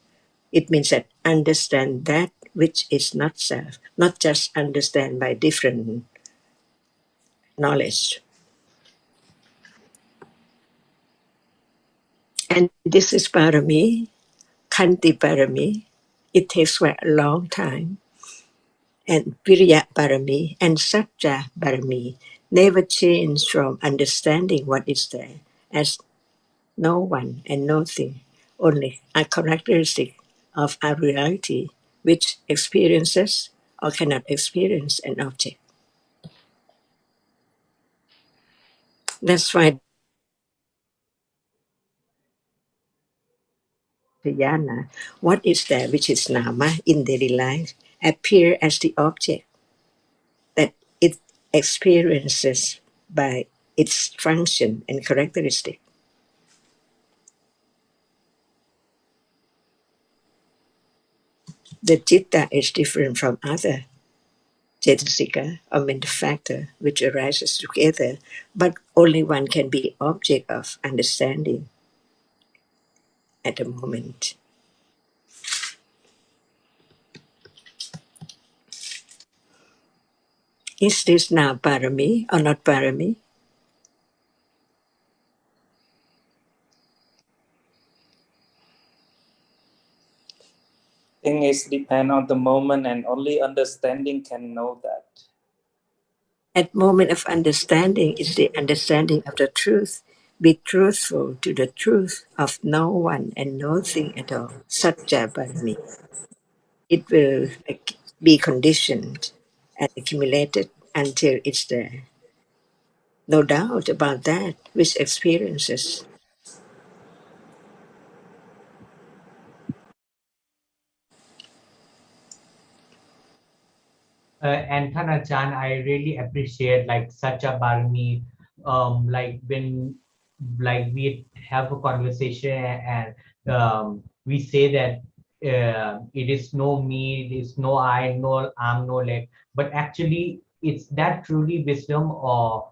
It means that understand that which is not self, not just understand by different knowledge. And this is parami, Khanti parami. It takes quite a long time. And Viriya parami and Satya parami never change from understanding what is there as no one and nothing, only a characteristic of a reality which experiences or cannot experience an object. That's why Dhyana, what is there which is nama in daily life, appear as the object that it experiences by its function and characteristic. The citta is different from other cetasika or mental factor which arises together, but only one can be object of understanding at the moment. Is this now parami or not parami? Thing is depend on the moment, and only understanding can know that. At moment of understanding is the understanding of the truth, Be truthful to the truth of no one and nothing at all. Satya Barami. It will be conditioned and accumulated until it's there. No doubt about that with experiences. And Thanachan, I really appreciate like such a barmi, like when like we have a conversation and we say that it is no me, it is no I, no arm, no leg, but actually it's that truly wisdom or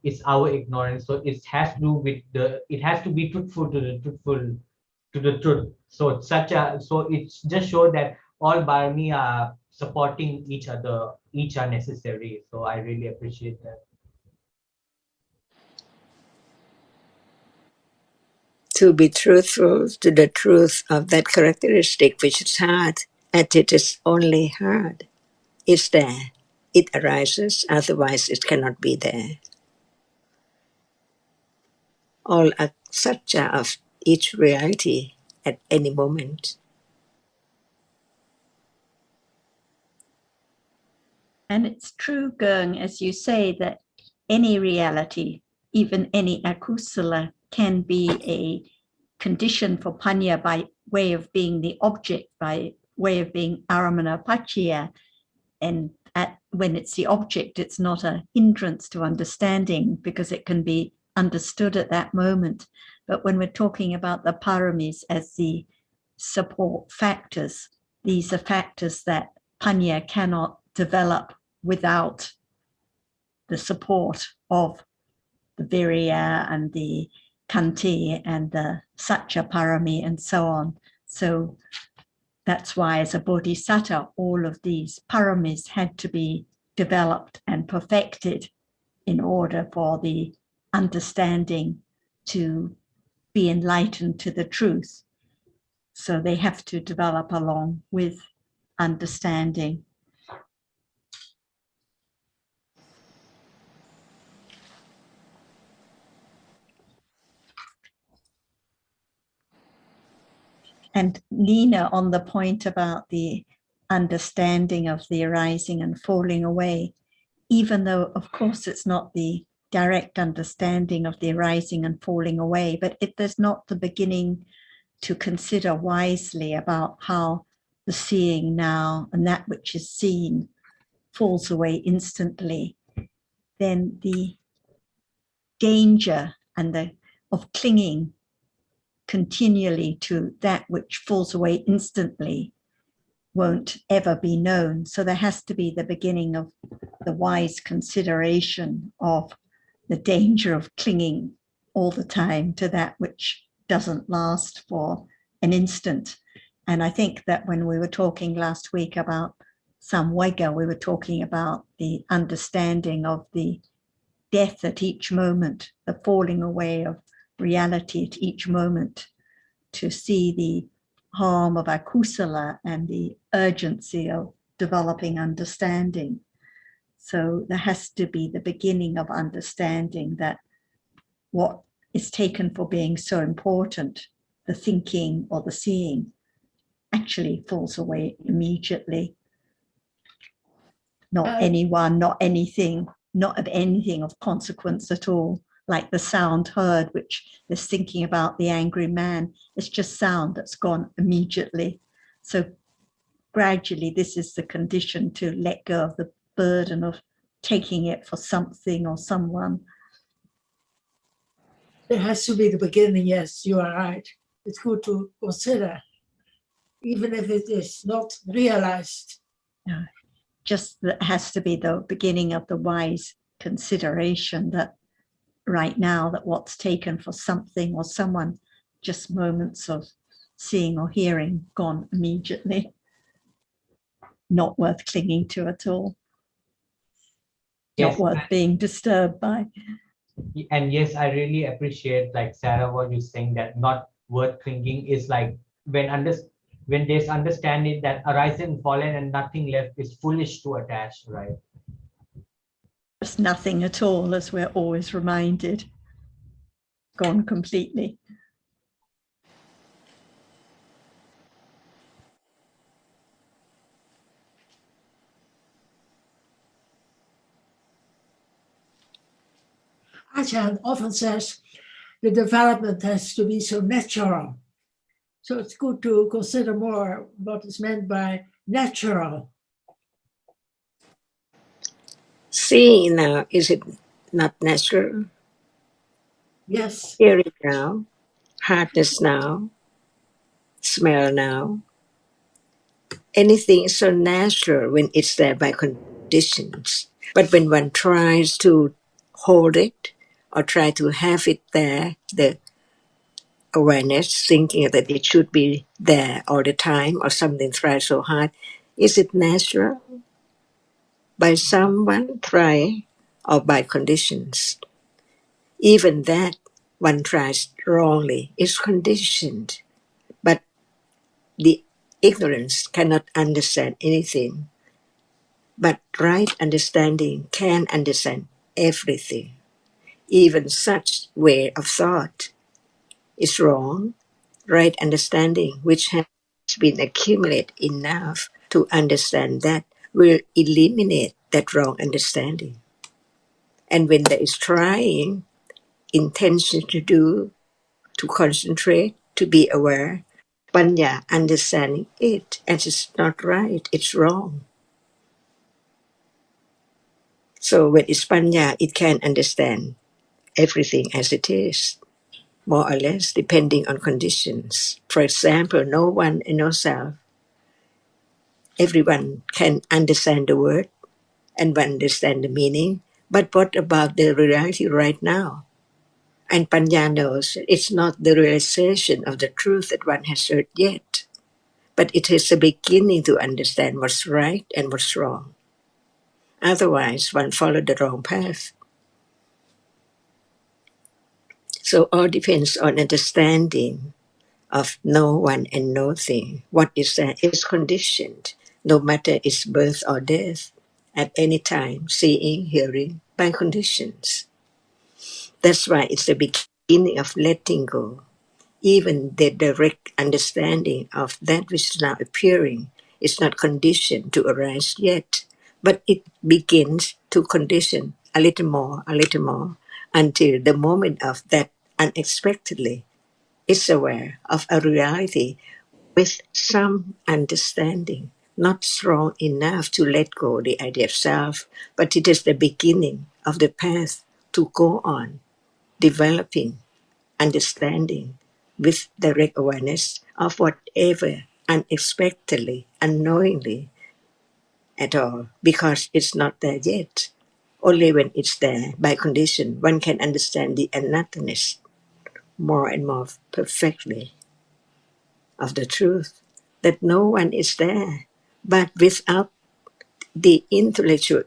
it's our ignorance. So it has to do with it has to be truthful to the truth. So it's just show that all Barmi are supporting each other, each are necessary. So I really appreciate that. To be truthful to the truth of that characteristic which is hard, and it is only hard. It's there. It arises, otherwise it cannot be there. All are satya of each reality at any moment. And it's true, Gurng, as you say, that any reality, even any akusala, can be a condition for panya by way of being the object, by way of being aramana pachya. And when it's the object, it's not a hindrance to understanding because it can be understood at that moment. But when we're talking about the paramis as the support factors, these are factors that panya cannot develop without the support of the virya and the kanti and the satya parami and so on. So that's why as a bodhisattva, all of these paramis had to be developed and perfected in order for the understanding to be enlightened to the truth. So they have to develop along with understanding. And Nina, on the point about the understanding of the arising and falling away, even though, of course, it's not the direct understanding of the arising and falling away, but if there's not the beginning to consider wisely about how the seeing now and that which is seen falls away instantly, then the danger and of clinging continually to that which falls away instantly won't ever be known. So there has to be the beginning of the wise consideration of the danger of clinging all the time to that which doesn't last for an instant. And I think that when we were talking last week about Samvega, we were talking about the understanding of the death at each moment, the falling away of reality at each moment, to see the harm of akusala and the urgency of developing understanding. So there has to be the beginning of understanding that what is taken for being so important, the thinking or the seeing, actually falls away immediately. Not anyone, not anything, not of anything of consequence at all. Like the sound heard, which is thinking about the angry man, it's just sound that's gone immediately. So gradually, this is the condition to let go of the burden of taking it for something or someone. There has to be the beginning, yes, you are right. It's good to consider, even if it is not realized. No, just that has to be the beginning of the wise consideration that right now that what's taken for something or someone, just moments of seeing or hearing, gone immediately. Not worth clinging to at all. Yes, not worth being disturbed by. And yes, I really appreciate, like Sarah, what you're saying, that not worth clinging is like when there's understanding that arising, fallen, and nothing left is foolish to attach, right? There's nothing at all, as we're always reminded. gone completely. Ajahn often says the development has to be so natural. So it's good to consider more what is meant by natural. Seeing now, is it not natural? Yes. Hearing now, hardness now, smell now. Anything is so natural when it's there by conditions. But when one tries to hold it or try to have it there, the awareness, thinking that it should be there all the time or something tries so hard, is it natural? By someone try or by conditions? Even that one tries wrongly is conditioned. But the ignorance cannot understand anything. But right understanding can understand everything. Even such way of thought is wrong. Right understanding, which has been accumulated enough to understand that, will eliminate that wrong understanding. And when there is trying, intention to do, to concentrate, to be aware, panya, understanding it, and it's not right, it's wrong. So when it's panya, it can understand everything as it is, more or less, depending on conditions. For example, no one and no self. Everyone can understand the word and understand the meaning, but what about the reality right now? And Panya knows it's not the realization of the truth that one has heard yet, but it is the beginning to understand what's right and what's wrong. Otherwise, one followed the wrong path. So all depends on understanding of no one and no thing. What is there is conditioned, no matter its birth or death, at any time, seeing, hearing, by conditions. That's why it's the beginning of letting go. Even the direct understanding of that which is now appearing is not conditioned to arise yet, but it begins to condition a little more, until the moment of that unexpectedly is aware of a reality with some understanding, not strong enough to let go the idea of self, but it is the beginning of the path to go on developing understanding with direct awareness of whatever unexpectedly, unknowingly at all, because it's not there yet. Only when it's there, by condition, one can understand the unnothingness more and more perfectly of the truth, that no one is there. But without the intellectual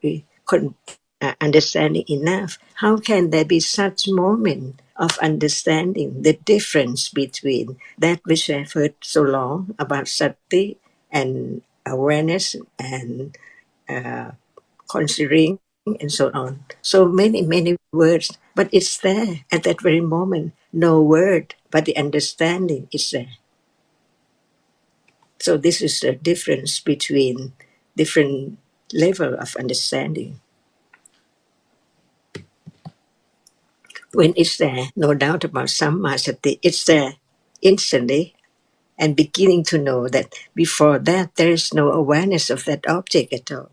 understanding enough, how can there be such moment of understanding the difference between that which I've heard so long about sati and awareness and considering and so on? So many words, but it's there at that very moment. No word, but the understanding is there. So this is the difference between different level of understanding. When it's there, no doubt about sammasati, it's there instantly and beginning to know that before that there is no awareness of that object at all.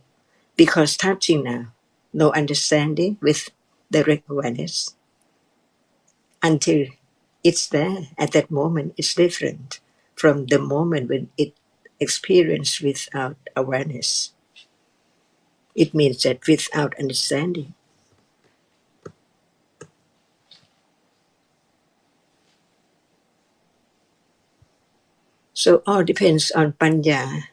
Because touching now, no understanding with direct awareness until it's there at that moment. It's different from the moment when it experienced without awareness. It means that without understanding. So all depends on panya.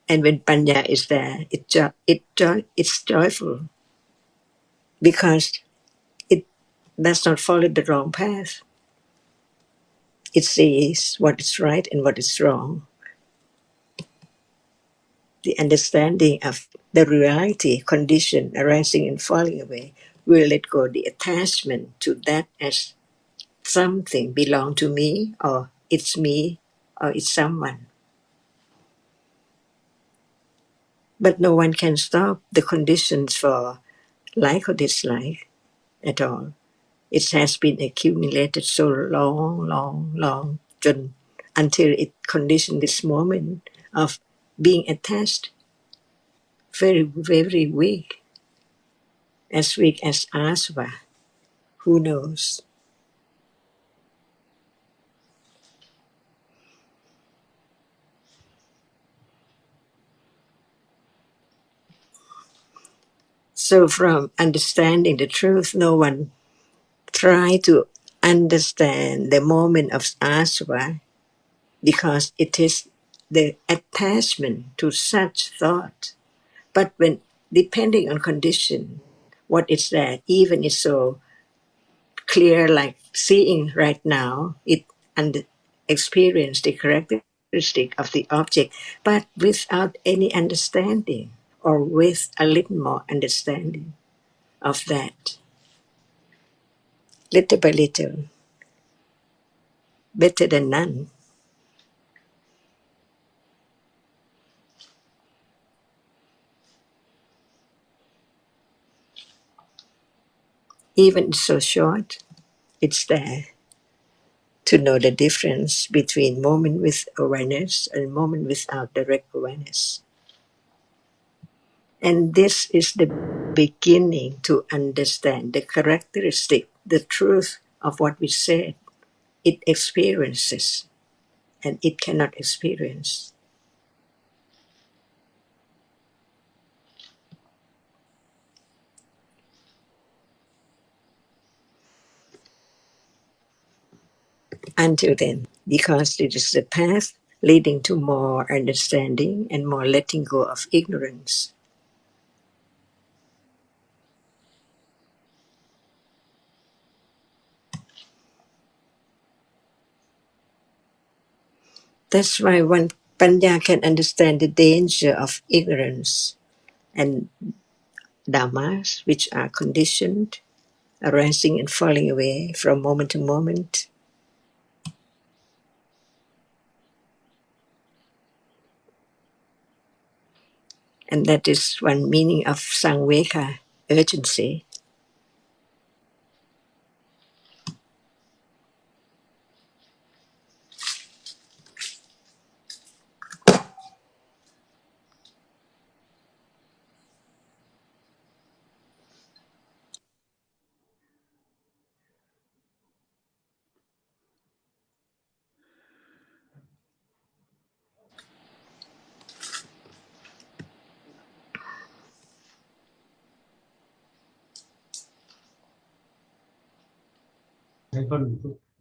And when panya is there, it's joyful because it does not follow the wrong path. It sees what is right and what is wrong. The understanding of the reality, condition arising and falling away, will let go the attachment to that as something belong to me, or it's me, or it's someone. But no one can stop the conditions for like or dislike at all. It has been accumulated so long, until it conditioned this moment of being attached, very weak as asva. Who knows? So from understanding the truth, no one try to understand the moment of asva, because it is the attachment to such thought. But when depending on condition, what is that? Even it's so clear, like seeing right now, it and experience the characteristic of the object, but without any understanding, or with a little more understanding of that, little by little, better than none. Even so short, it's there to know the difference between moment with awareness and moment without direct awareness. And this is the beginning to understand the characteristic, the truth of what we said. It experiences and it cannot experience. Until then, because it is the path leading to more understanding and more letting go of ignorance. That's why one Panya can understand the danger of ignorance and dhammas, which are conditioned, arising and falling away from moment to moment. And that is one meaning of Sangveka, urgency.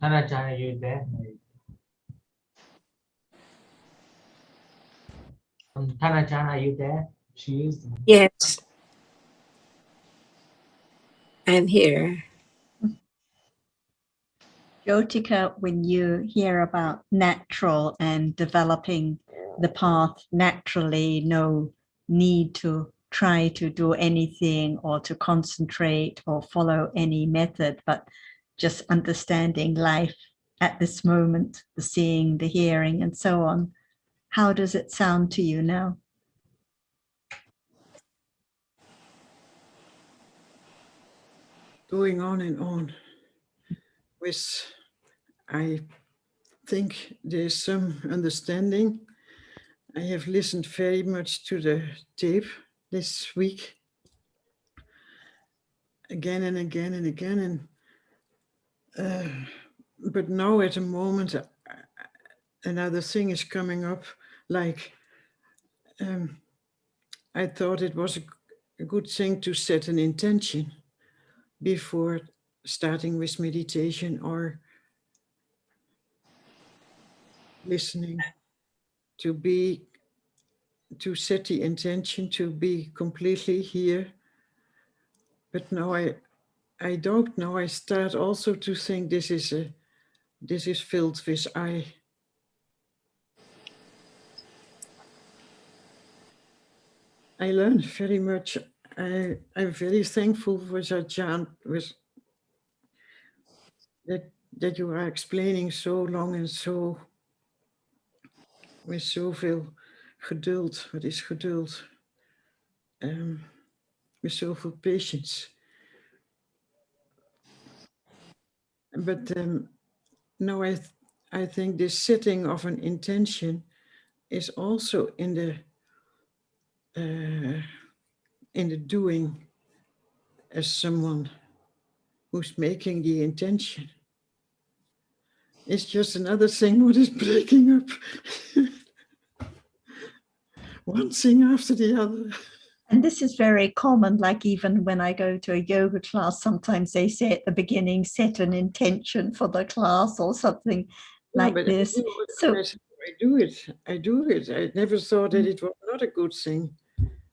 Thanachan, are you there? Thanachan, are you there? She is. Yes, I'm here. Jyotika, when you hear about natural and developing the path naturally, no need to try to do anything or to concentrate or follow any method, but just understanding life at this moment, the seeing, the hearing, and so on. How does it sound to you now? Going on and on with, I think there's some understanding. I have listened very much to the tape this week, again and again and again, and but now at the moment another thing is coming up, like I thought it was a good thing to set an intention before starting with meditation or listening, to set the intention to be completely here. But now I don't know. I start also to think this is filled with I. I learned very much I'm very thankful for Ajahn with that you are explaining so long and so with zoveel geduld. Wat is geduld? With zoveel patience. But now I think this setting of an intention is also in the doing as someone who's making the intention. It's just another thing what is breaking up. One thing after the other. And this is very common, like even when I go to a yoga class, sometimes they say at the beginning, set an intention for the class or something like this. So I do it. I never thought that it was not a good thing.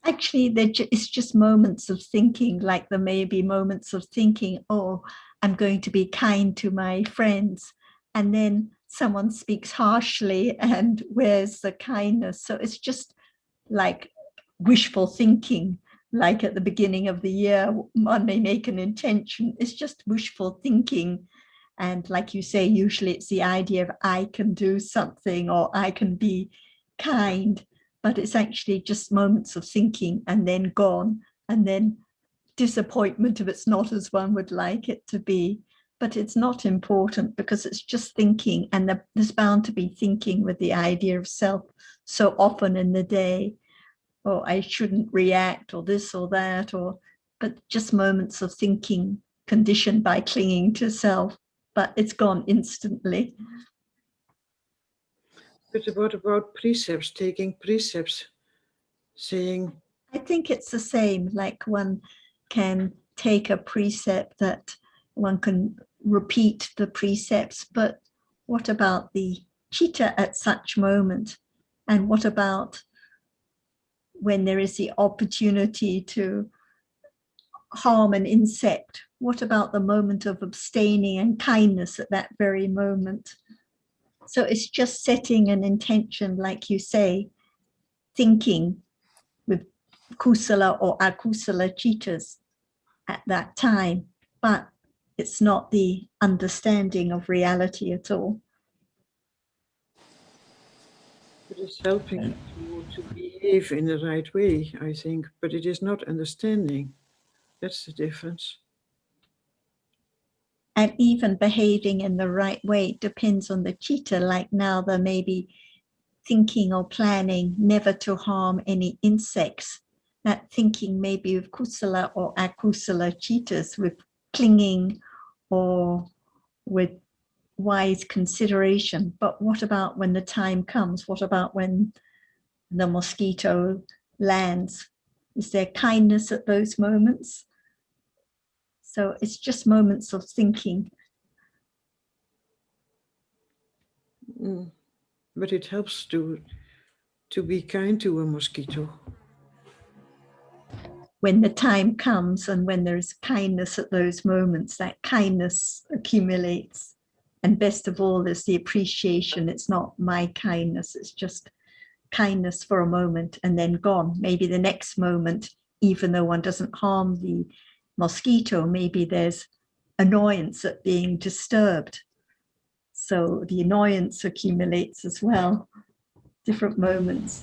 Actually, it's just moments of thinking, like there may be moments of thinking, oh, I'm going to be kind to my friends. And then someone speaks harshly, and where's the kindness? So it's just like wishful thinking, like at the beginning of the year, one may make an intention. It's just wishful thinking. And like you say, usually it's the idea of I can do something or I can be kind, but it's actually just moments of thinking and then gone, and then disappointment if it's not as one would like it to be. But it's not important because it's just thinking, and there's bound to be thinking with the idea of self so often in the day. Or I shouldn't react, or this or that, but just moments of thinking conditioned by clinging to self, but it's gone instantly. But what about precepts, taking precepts, saying? I think it's the same, like one can take a precept that one can repeat the precepts, but what about the chitta at such moment? And what about when there is the opportunity to harm an insect? What about the moment of abstaining and kindness at that very moment? So it's just setting an intention, like you say, thinking with kusala or akusala chittas at that time, but it's not the understanding of reality at all. It is helping to behave in the right way, I think, but it is not understanding. That's the difference. And even behaving in the right way depends on the chitta. Like now, there may be thinking or planning never to harm any insects. That thinking may be with kusala or akusala chittas, with clinging or with wise consideration. But what about when the time comes? What about when the mosquito lands? Is there kindness at those moments? So it's just moments of thinking. But it helps to be kind to a mosquito. When the time comes and when there's kindness at those moments, that kindness accumulates. And best of all is the appreciation. It's not my kindness, it's just kindness for a moment and then gone. Maybe the next moment, even though one doesn't harm the mosquito, maybe there's annoyance at being disturbed. So the annoyance accumulates as well, different moments.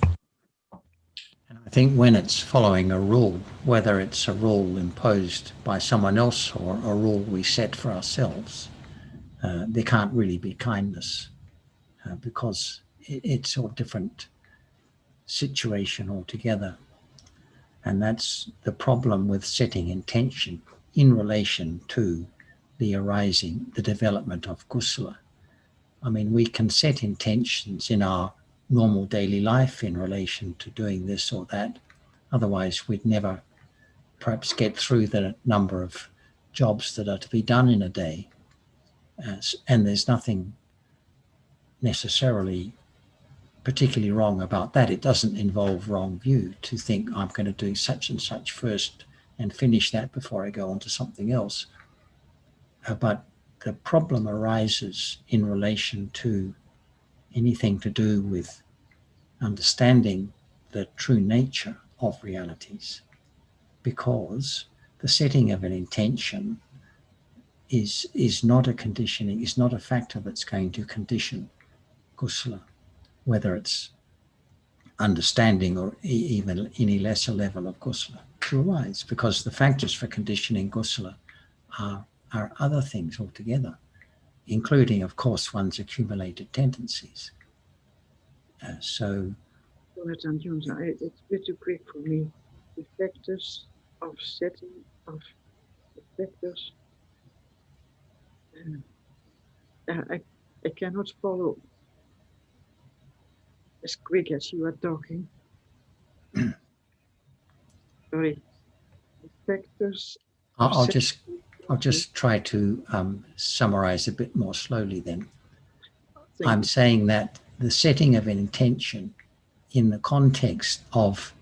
And I think when it's following a rule, whether it's a rule imposed by someone else or a rule we set for ourselves, there can't really be kindness because it's a different situation altogether. And that's the problem with setting intention in relation to the arising, the development of kusala. I mean, we can set intentions in our normal daily life in relation to doing this or that. Otherwise, we'd never perhaps get through the number of jobs that are to be done in a day. And there's nothing necessarily particularly wrong about that. It doesn't involve wrong view to think I'm going to do such and such first and finish that before I go on to something else. But the problem arises in relation to anything to do with understanding the true nature of realities, because the setting of an intention is not a conditioning, is not a factor that's going to condition kusala, whether it's understanding or even any lesser level of kusala to arise, because the factors for conditioning kusala are other things altogether, including, of course, one's accumulated tendencies. So It's a bit too quick for me. The factors of setting of the factors. I cannot follow as quick as you are talking. Sorry. The factors. I'll just try to summarize a bit more slowly then. I'm saying that the setting of an intention in the context of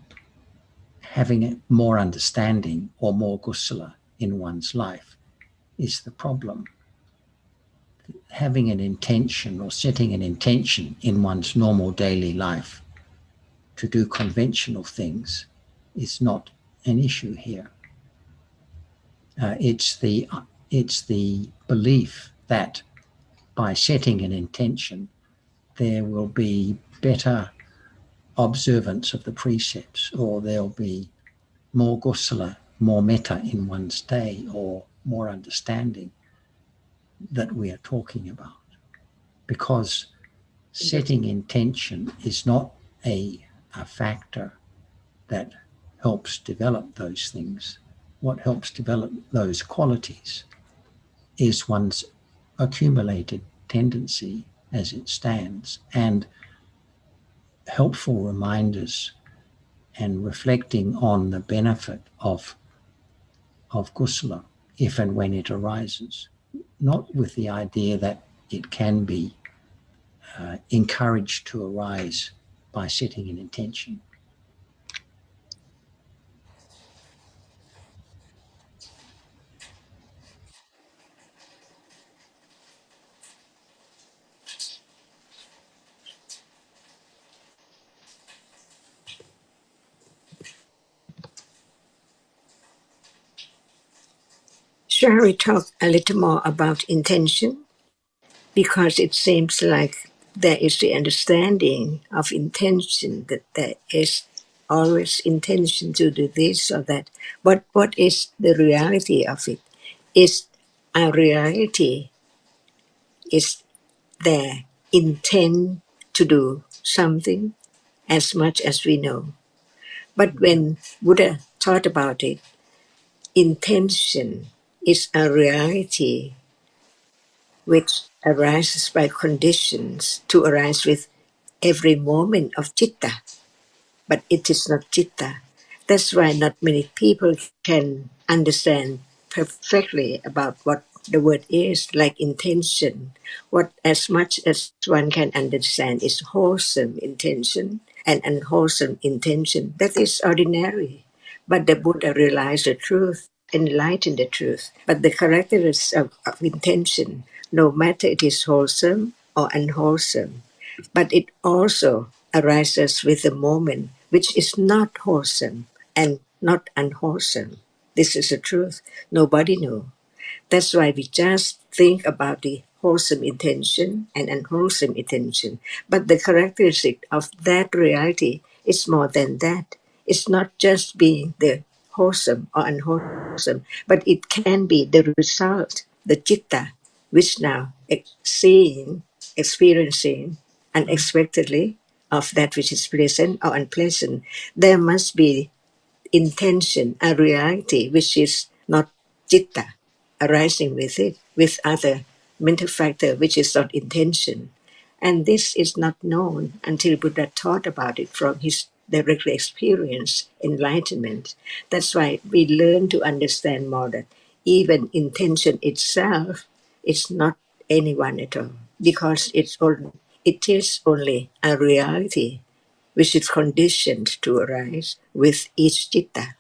having more understanding or more kusala in one's life is the problem. Having an intention or setting an intention in one's normal daily life to do conventional things is not an issue here. It's the belief that by setting an intention, there will be better observance of the precepts, or there'll be more kusala, more metta in one's day, or more understanding that we are talking about. Because setting intention is not a factor that helps develop those things. What helps develop those qualities is one's accumulated tendency as it stands, and helpful reminders and reflecting on the benefit of kusala if and when it arises, not with the idea that it can be encouraged to arise by setting an intention. Shall we talk a little more about intention? Because it seems like there is the understanding of intention, that there is always intention to do this or that. But what is the reality of it? Is our reality is there intend to do something as much as we know. But when Buddha taught about it, intention is a reality which arises by conditions to arise with every moment of citta, but it is not citta. That's why not many people can understand perfectly about what the word is, like intention. What as much as one can understand is wholesome intention and unwholesome intention. That is ordinary. But the Buddha realized the truth, enlightened the truth. But the characteristics of intention, no matter it is wholesome or unwholesome, but it also arises with a moment which is not wholesome and not unwholesome. This is the truth. Nobody knows. That's why we just think about the wholesome intention and unwholesome intention. But the characteristic of that reality is more than that. It's not just being the wholesome or unwholesome, but it can be the result, the citta, which now seeing, experiencing unexpectedly of that which is pleasant or unpleasant. There must be intention, a reality which is not citta, arising with it, with other mental factor which is not intention. And this is not known until Buddha taught about it from his direct experience, enlightenment. That's why we learn to understand more that even intention itself is not anyone at all, because it is only a reality which is conditioned to arise with each citta.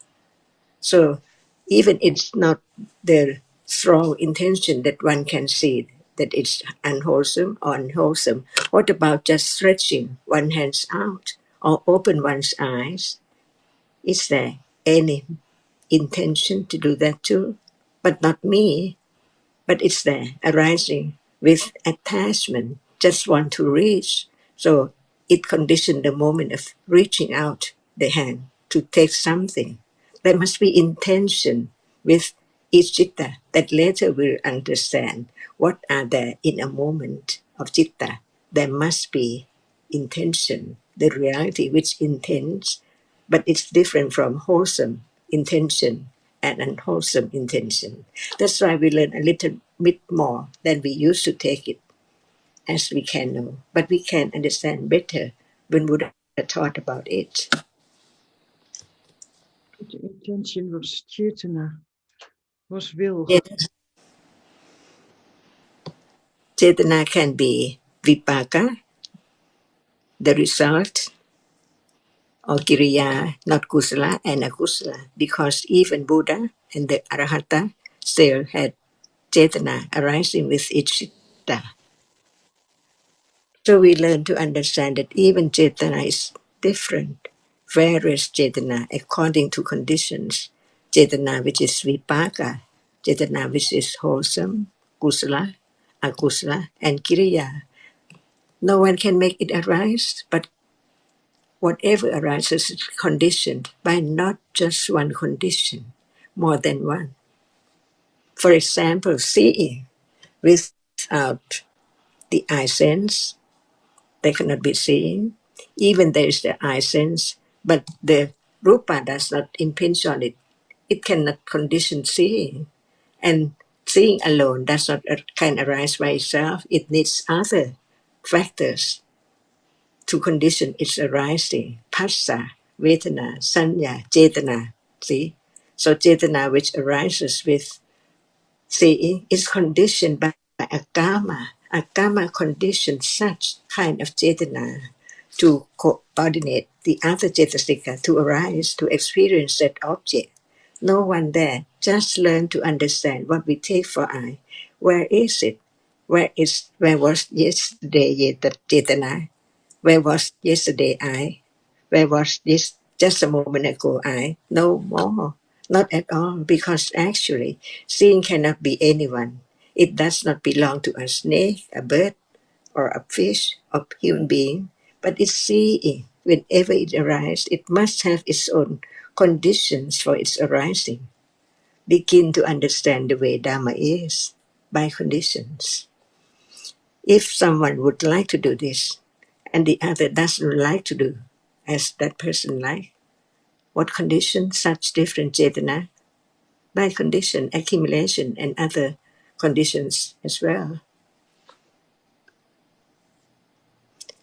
So even it's not the strong intention that one can see that it's unwholesome or unwholesome. What about just stretching one hands out or open one's eyes? Is there any intention to do that too, but not me, but it's there arising with attachment, just want to reach. So it conditioned the moment of reaching out the hand to take something. There must be intention with each citta that later we'll understand what are there in a moment of citta. There must be intention, the reality which intends, but it's different from wholesome intention and unwholesome intention. That's why we learn a little bit more than we used to take it as we can know. But we can understand better when Buddha taught about it. The intention was chetana, was will. Chetana can be vipaka, the result, or kiriya, not kusala and akusala, because even Buddha and the Arahata still had chetana arising with each citta. So we learn to understand that even chetana is different, various chetana according to conditions. Chetana which is vipaka, chetana which is wholesome, kusala, akusala, and kiriya. No one can make it arise, but whatever arises is conditioned by not just one condition, more than one. For example, seeing without the eye sense, they cannot be seen. Even there is the eye sense, but the rupa does not impinge on it. It cannot condition seeing. And seeing alone does not can arise by itself. It needs other factors to condition its arising. Phassa, Vedana, Sanya, Chetana. See? So Chetana which arises with seeing is conditioned by agama. Agama conditions such kind of chetana to coordinate the other cetasika to arise, to experience that object. No one there, just learn to understand what we take for eye. Where is it? Where was yesterday the chetana? Where was yesterday I? Where was this just a moment ago I? No more. Not at all, because actually seeing cannot be anyone. It does not belong to a snake, a bird, or a fish, or human being, but it's seeing. Whenever it arises, it must have its own conditions for its arising. Begin to understand the way Dhamma is by conditions. If someone would like to do this, and the other doesn't like to do as that person like, what condition such different chetana? By condition, accumulation, and other conditions as well.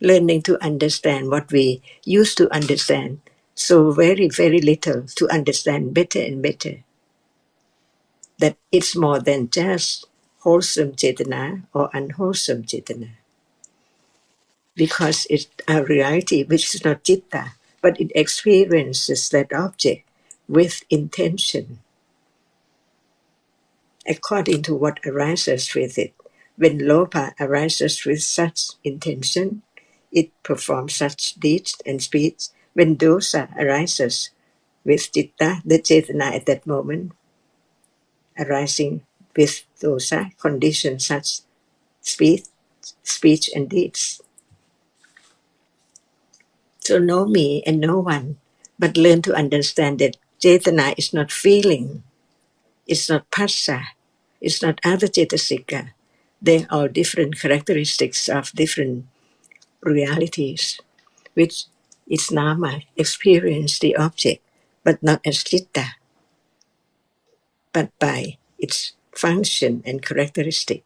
Learning to understand what we used to understand, so very, very little to understand better and better. That it's more than just wholesome chetana or unwholesome chetana. Because it's a reality which is not citta, but it experiences that object with intention according to what arises with it. When lopa arises with such intention, it performs such deeds and speech. When dosa arises with citta, the chetana at that moment, arising with dosa, condition such speech and deeds. So know me and no one, but learn to understand that chetana is not feeling, it's not phassa, it's not other cetasika. They are different characteristics of different realities, which is nama, experience the object, but not as citta, but by its function and characteristic.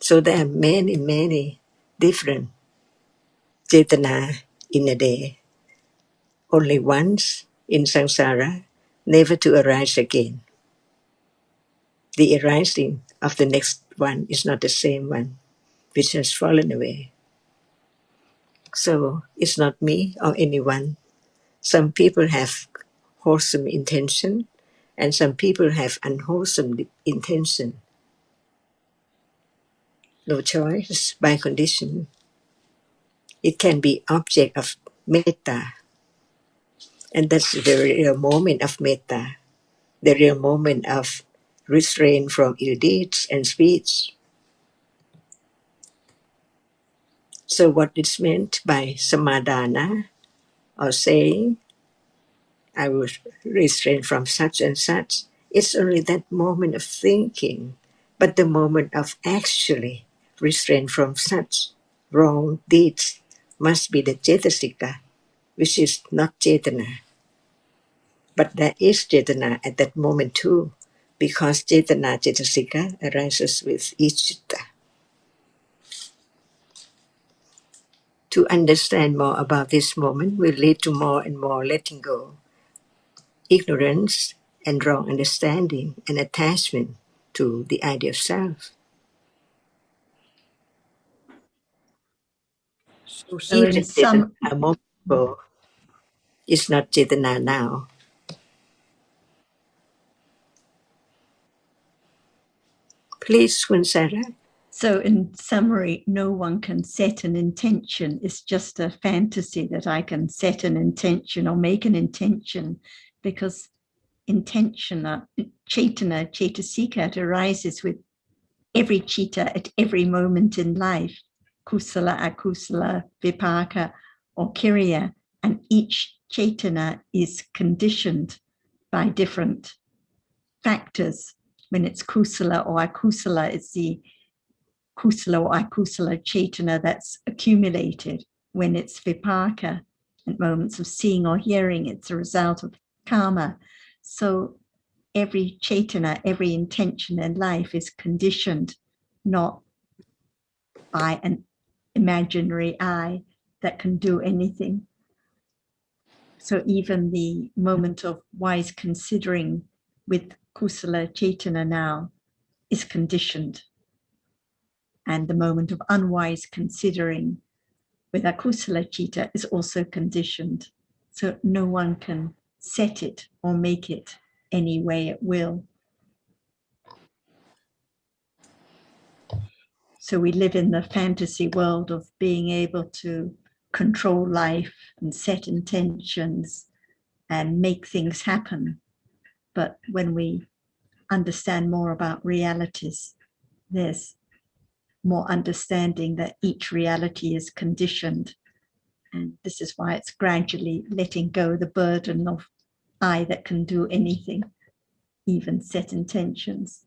So there are many, many different chetana in a day. Only once in samsara, never to arise again. The arising of the next one is not the same one which has fallen away. So it's not me or anyone. Some people have wholesome intention and some people have unwholesome intention. No choice, by condition. It can be object of metta, and that's the real moment of metta. the real moment of restraint from ill deeds and speech. So what is meant by samadhana, or saying, I will restrain from such and such, it's only that moment of thinking, but the moment of actually restrain from such wrong deeds must be the cetasika, which is not cetana. But there is cetana at that moment too, because cetana cetasika arises with each citta. To understand more about this moment will lead to more and more letting go, ignorance and wrong understanding and attachment to the idea of self. So So in Even some, Cetana a moment ago is not Cetana now. Please, Kunsara. so in summary, no one can set an intention. It's just a fantasy that I can set an intention or make an intention, because cetana, cetasika, it arises with every citta at every moment in life, kusala, akusala, vipaka, or kiriya, and each cetana is conditioned by different factors. When it's kusala or akusala, it's the kusala or akusala cetana that's accumulated. When it's vipaka, at moments of seeing or hearing, it's a result of karma. So every cetana, every intention in life is conditioned not by an imaginary I that can do anything. So even the moment of wise considering with kusala cetana now is conditioned. And the moment of unwise considering with akusala citta is also conditioned. So no one can set it or make it any way it will. So we live in the fantasy world of being able to control life and set intentions and make things happen. But when we understand more about realities, there's more understanding that each reality is conditioned. And this is why it's gradually letting go the burden of I that can do anything, even set intentions.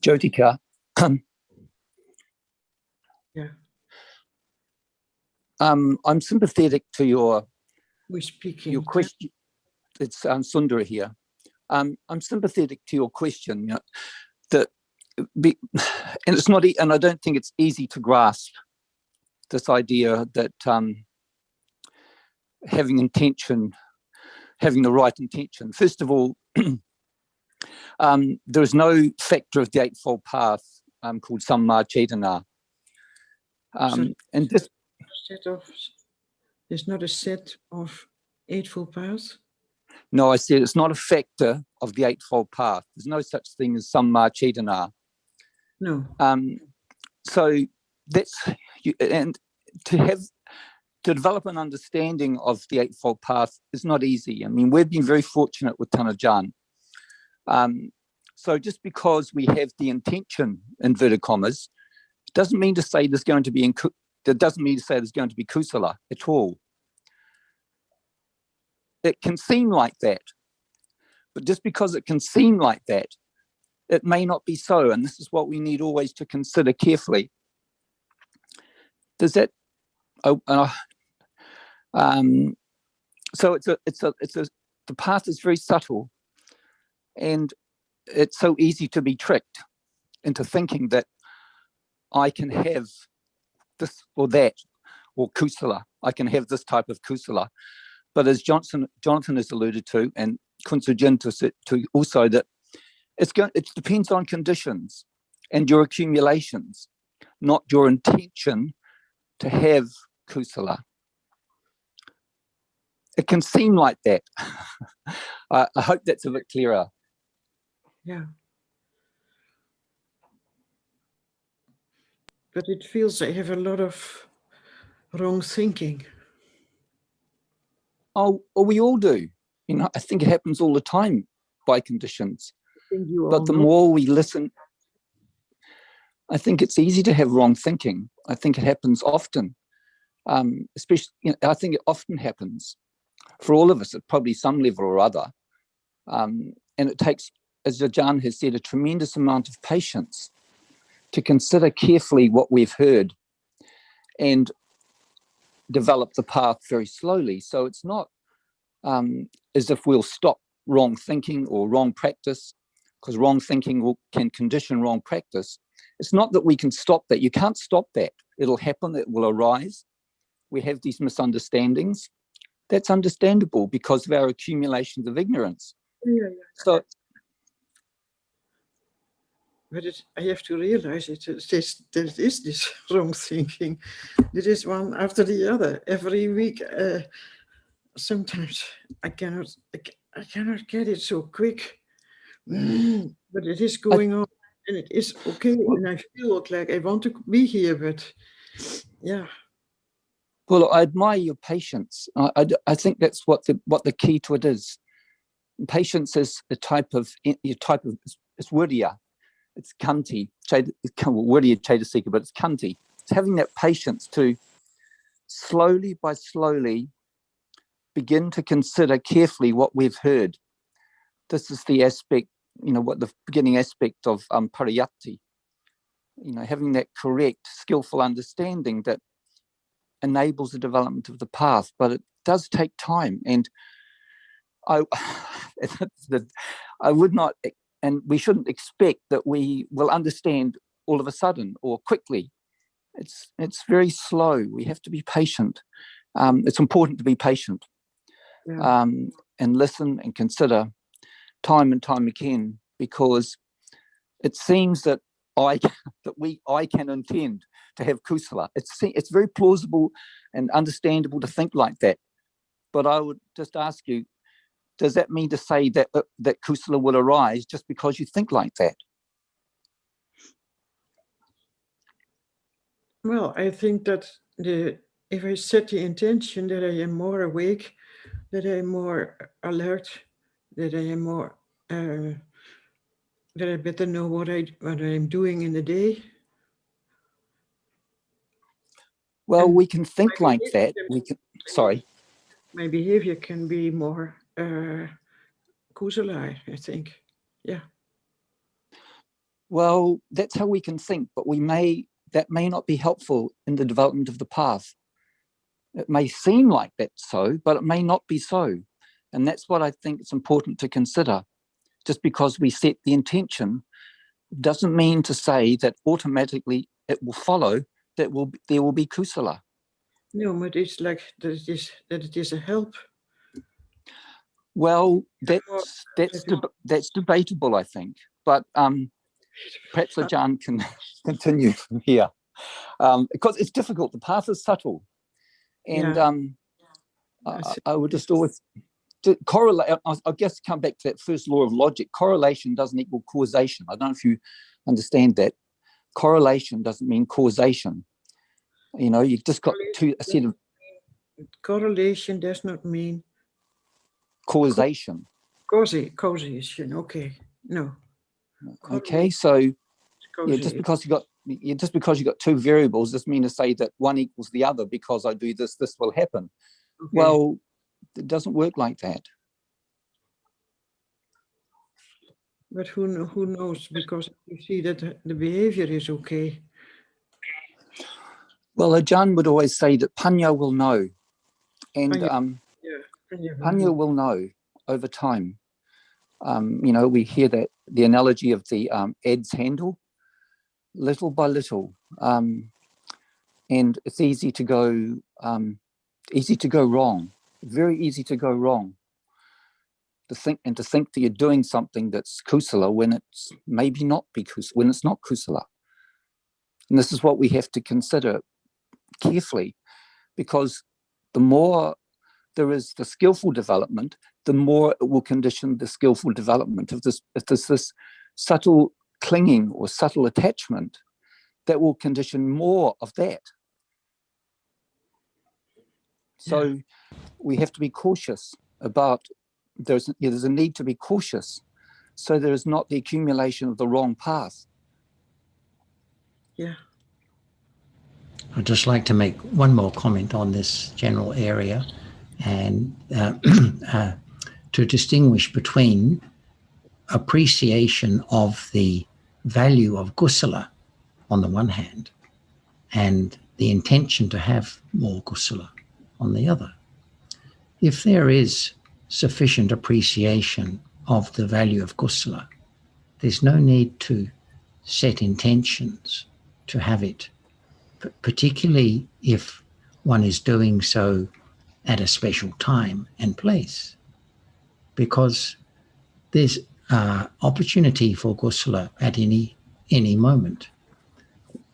Jyotika, yeah, I'm sympathetic to your who is speaking? your question. It's Sundara here. I'm sympathetic to your question. You know, that and it's not, and I don't think it's easy to grasp this idea that having intention, having the right intention. First of all, there is no factor of the Eightfold Path called Samma Cetana. And this set of, there's not a set of Eightfold Paths? No, I said it's not a factor of the Eightfold Path. There's no such thing as Samma Cetana. No. So that's, and to develop an understanding of the Eightfold Path is not easy. I mean, we've been very fortunate with Tanajan. So just because we have the intention, inverted commas, doesn't mean to say there's going to be kusala at all. It can seem like that, but just because it can seem like that, it may not be so, and this is what we need always to consider carefully. Does that? So the path is very subtle, and it's so easy to be tricked into thinking that I can have this or that, or kusala. I can have this type of kusala. But as Jonathan has alluded to, and Kunsujin to also, that it depends on conditions and your accumulations, not your intention to have kusala. It can seem like that. I hope that's a bit clearer. Yeah. But it feels I have a lot of wrong thinking. Oh, we all do. You know, I think it happens all the time by conditions. I think you all But the know. more we listen, I think it's easy to have wrong thinking. I think it happens often. Especially, you know, I think it often happens for all of us at probably some level or other. And it takes, as Jan has said, a tremendous amount of patience to consider carefully what we've heard and develop the path very slowly. So it's not as if we'll stop wrong thinking or wrong practice, because wrong thinking can condition wrong practice. It's not that we can stop that. You can't stop that. It'll happen. It will arise. We have these misunderstandings. That's understandable because of our accumulations of ignorance. Yeah. So, but I have to realize there is this wrong thinking. There is one after the other every week. Sometimes I cannot get it so quick, but it is going on, and it is okay. And I feel like I want to be here, but yeah. well, I admire your patience. I think that's what the key to it is. Patience is a type of it's wordia. It's kanti, wordia chaitasika, but it's kanti. It's having that patience to slowly by slowly begin to consider carefully what we've heard. This is the aspect, you know, what the beginning aspect of pariyatti. You know, having that correct, skillful understanding that enables the development of the path, but it does take time. And I would not, and we shouldn't expect that we will understand all of a sudden or quickly. It's very slow. We have to be patient. It's important to be patient, and listen and consider time and time again, because it seems that I can intend to have kusala. It's very plausible and understandable to think like that. But I would just ask you, does that mean to say that that kusala will arise just because you think like that? Well, I think that if I set the intention that I am more awake, that I am more alert, that I am more that I better know what I'm doing in the day. Well, And we can think like that. We can. Sorry. My behavior can be more kusala, I think. Yeah. Well, that's how we can think, but that may not be helpful in the development of the path. It may seem like that's so, but it may not be so. And that's what I think it's important to consider. Just because we set the intention doesn't mean to say that automatically it will follow that there will be kusala. No, but it's like that it is a help. Well, that's debatable, I think. But perhaps Ajahn can continue from here, because it's difficult. The path is subtle, and I would just always correlate. I guess come back to that first law of logic. Correlation doesn't equal causation. I don't know if you understand that. Correlation doesn't mean causation. You know, you've just got a set of correlation does not mean causation. Causation. Okay. No. Okay, so yeah, just because you got two variables doesn't mean to say that one equals the other. Because I do this, this will happen. Okay. Well, it doesn't work like that. But who knows? Because you see that the behavior is okay. Well, Ajahn would always say that Panya will know, and Panya will know over time. You know, we hear that the analogy of the adze handle, little by little, and it's easy to go wrong. Very easy to go wrong. To think that you're doing something that's kusala when it's maybe not be kusala, when it's not kusala. And this is what we have to consider carefully, because the more there is the skillful development, the more it will condition the skillful development. If there's this subtle clinging or subtle attachment that will condition more of that. So we have to be cautious about, there's a need to be cautious so there is not the accumulation of the wrong path. Yeah. I'd just like to make one more comment on this general area, and to distinguish between appreciation of the value of kusala on the one hand and the intention to have more kusala on the other. If there is sufficient appreciation of the value of kusala, there's no need to set intentions to have it, particularly if one is doing so at a special time and place, because there's opportunity for kusala at any moment.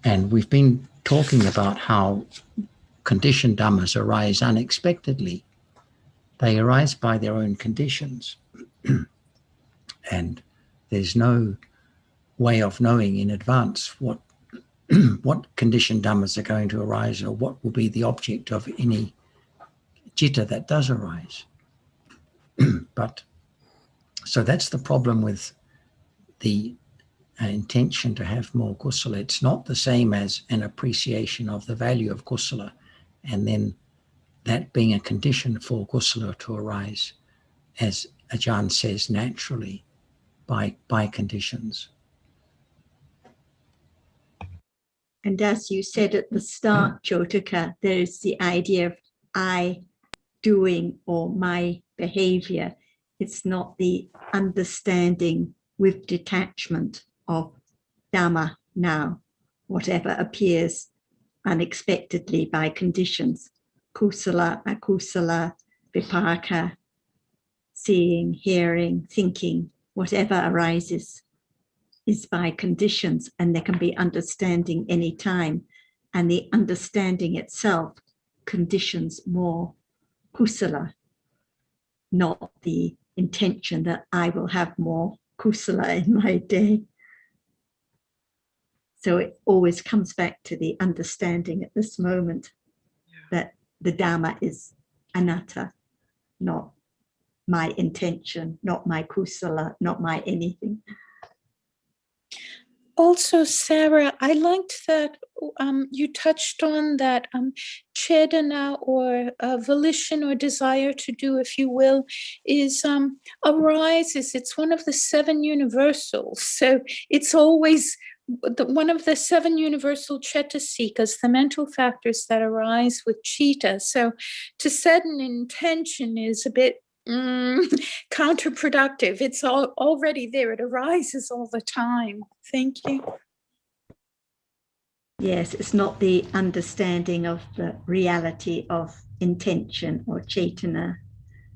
And we've been talking about how conditioned dhammas arise unexpectedly. They arise by their own conditions. And there's no way of knowing in advance what conditioned dhammas are going to arise or what will be the object of any citta that does arise. But so that's the problem with the intention to have more kusala. It's not the same as an appreciation of the value of kusala and then that being a condition for kusala to arise, as Ajahn says, naturally by conditions. And as you said at the start, Jyotika, there's the idea of I doing or my behavior. It's not the understanding with detachment of Dhamma now, whatever appears unexpectedly by conditions, kusala, akusala, vipaka, seeing, hearing, thinking, whatever arises is by conditions, and there can be understanding any time, and the understanding itself conditions more kusala, not the intention that I will have more kusala in my day. So it always comes back to the understanding at this moment that the Dhamma is anatta, not my intention, not my kusala, not my anything. Also, Sarah, I liked that you touched on that chetana or volition or desire to do, if you will, is arises. It's one of the 7 universals. So it's always one of the 7 universal cetasikas, the mental factors that arise with citta. So to set an intention is a bit counterproductive. It's already there. It arises all the time. Thank you. Yes, it's not the understanding of the reality of intention or chetana,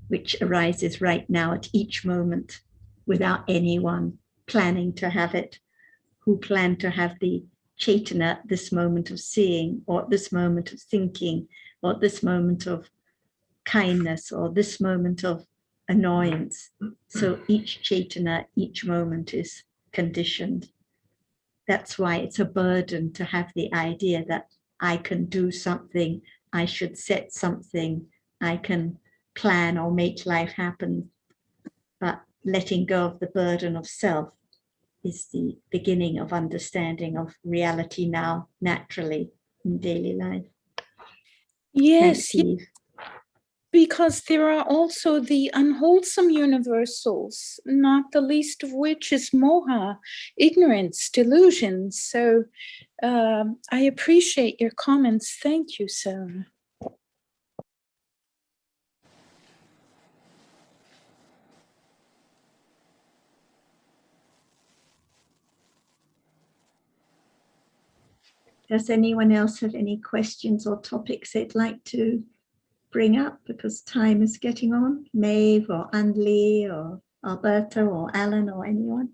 which arises right now at each moment without anyone planning to have it, who planned to have the chetana at this moment of seeing, or at this moment of thinking, or at this moment of kindness, or this moment of annoyance. So each chetana, each moment is conditioned. That's why it's a burden to have the idea that I can do something, I should set something, I can plan or make life happen. But letting go of the burden of self is the beginning of understanding of reality now, naturally, in daily life. Yes, Eve. Because there are also the unwholesome universals, not the least of which is moha, ignorance, delusions. So I appreciate your comments. Thank you, Sarah. Does anyone else have any questions or topics they'd like to bring up, because time is getting on? Maeve or Anli or Alberta or Alan or anyone?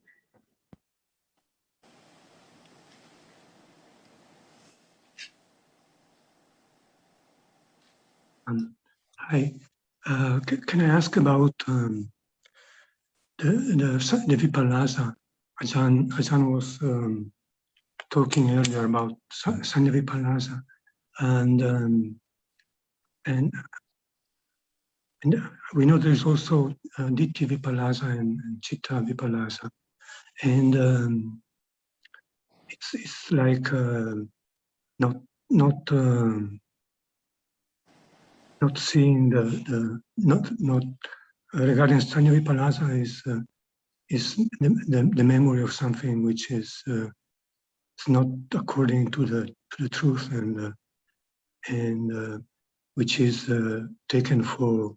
Hi. Can I ask about the Vipassana? Ajahn was talking earlier about Sanya Vipallasa, and we know there's also Ditti Vipallasa and Chitta Vipallasa, and it's like not seeing not regarding Sanya Vipallasa is the memory of something which is it's not according to the truth, and which is taken for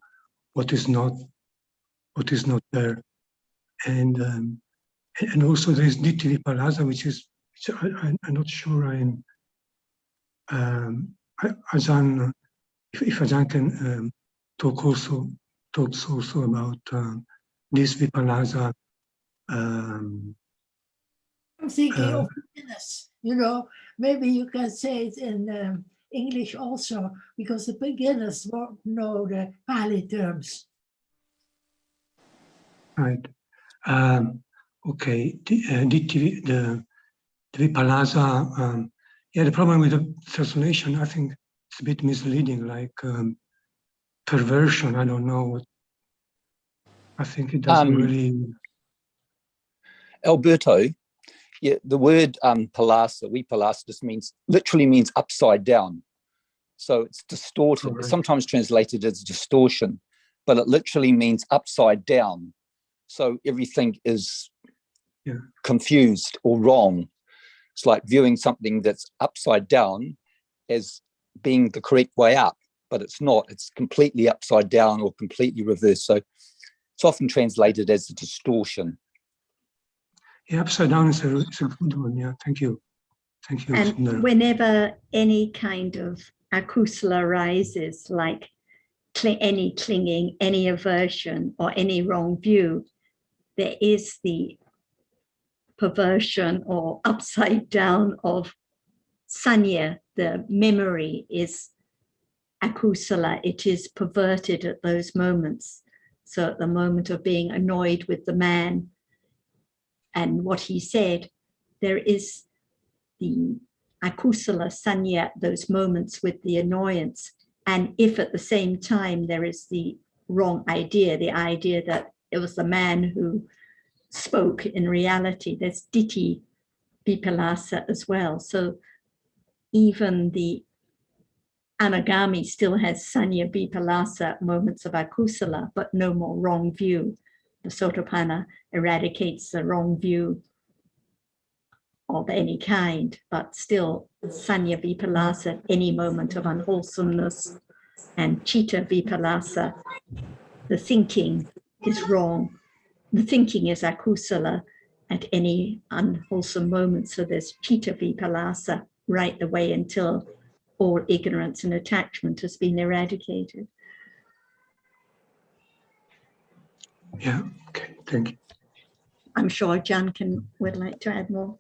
what is not there, and also there is Ditti Vipallasa, which I'm not sure Ajahn, if Ajahn can talks also about this Vipallasa. I'm thinking of beginners, maybe you can say it in English also, because the beginners won't know the Pali terms. Right. Okay. The Vipallasa, yeah, the problem with the translation, I think it's a bit misleading, like perversion. I don't know what. I think it doesn't really. Alberto, yeah, the word Palasa, Vipallasa, just literally means upside down. So it's distorted. Right. It's sometimes translated as distortion, but it literally means upside down. So everything is confused or wrong. It's like viewing something that's upside down as being the correct way up, but it's not. It's completely upside down or completely reversed. So it's often translated as a distortion. Yeah, upside down is a good one. Yeah, thank you. Thank you. And Sundara. whenever any kind of akusala arises, like any clinging, any aversion, or any wrong view, there is the perversion or upside down of sanya. The memory is akusala. It is perverted at those moments. So at the moment of being annoyed with the man and what he said, there is the akusala sanya, those moments with the annoyance. And if at the same time there is the wrong idea, the idea that it was the man who spoke in reality, there's ditti vipallasa as well. So even the anagami still has sanya vipallasa, moments of akusala, but no more wrong view. The sotapanna eradicates the wrong view of any kind, but still sanya vipallasa, any moment of unwholesomeness, and chitta vipallasa, the thinking is wrong. The thinking is akusala at any unwholesome moment. So there's chitta vipallasa right the way until all ignorance and attachment has been eradicated. Yeah, okay, thank you. I'm sure Jan would like to add more.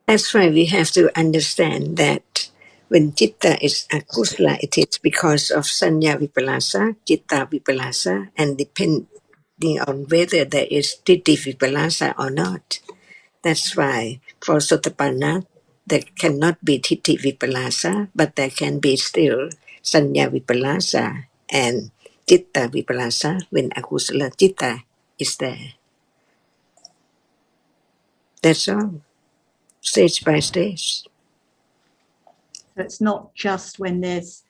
That's why we have to understand that when citta is akusala, it is because of sanya vipallasa, citta vipallasa, and depending on whether there is ditti vipallasa or not. That's why for sotapanna, there cannot be ditti vipallasa, but there can be still sanya vipallasa and citta vipallasa when akusala citta is there. That's all, stage by stage. So it's not just when there's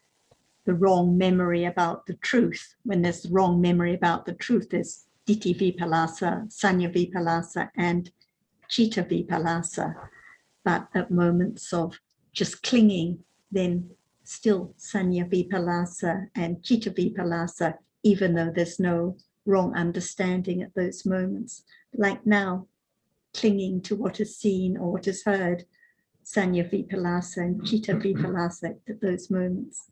the wrong memory about the truth. When there's the wrong memory about the truth, there's ditti vipallasa, sanya vipallasa, and chitta vipallasa. But at moments of just clinging, then still sanya vipallasa and chitta vipallasa, even though there's no wrong understanding at those moments. Like now, clinging to what is seen or what is heard, sanya vipallasa and chitta vipallasa at those moments.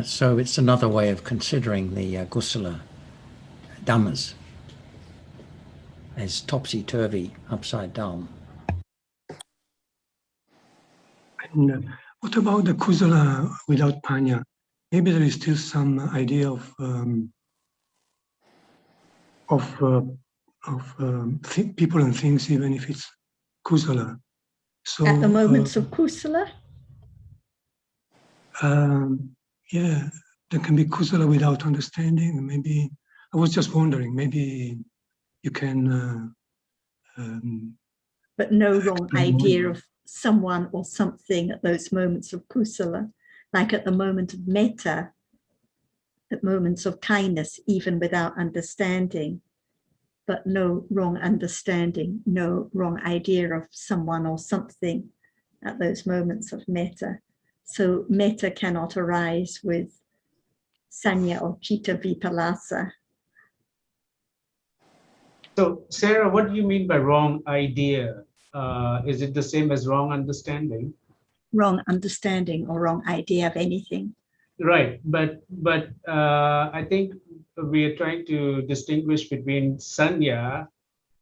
So it's another way of considering the kusala dhammas as topsy-turvy, upside down. And what about the kusala without panya? Maybe there is still some idea of people and things, even if it's kusala. So at the moments of kusala? Yeah, there can be kusala without understanding. Maybe I was just wondering, maybe you can. But no wrong idea more. of someone or something at those moments of kusala, like at the moment of metta, at moments of kindness, even without understanding, but no wrong understanding, no wrong idea of someone or something at those moments of metta. So metta cannot arise with sanya or citta vipallasa. So, Sarah, what do you mean by wrong idea? Is it the same as wrong understanding? Wrong understanding or wrong idea of anything. Right, but I think we are trying to distinguish between sanya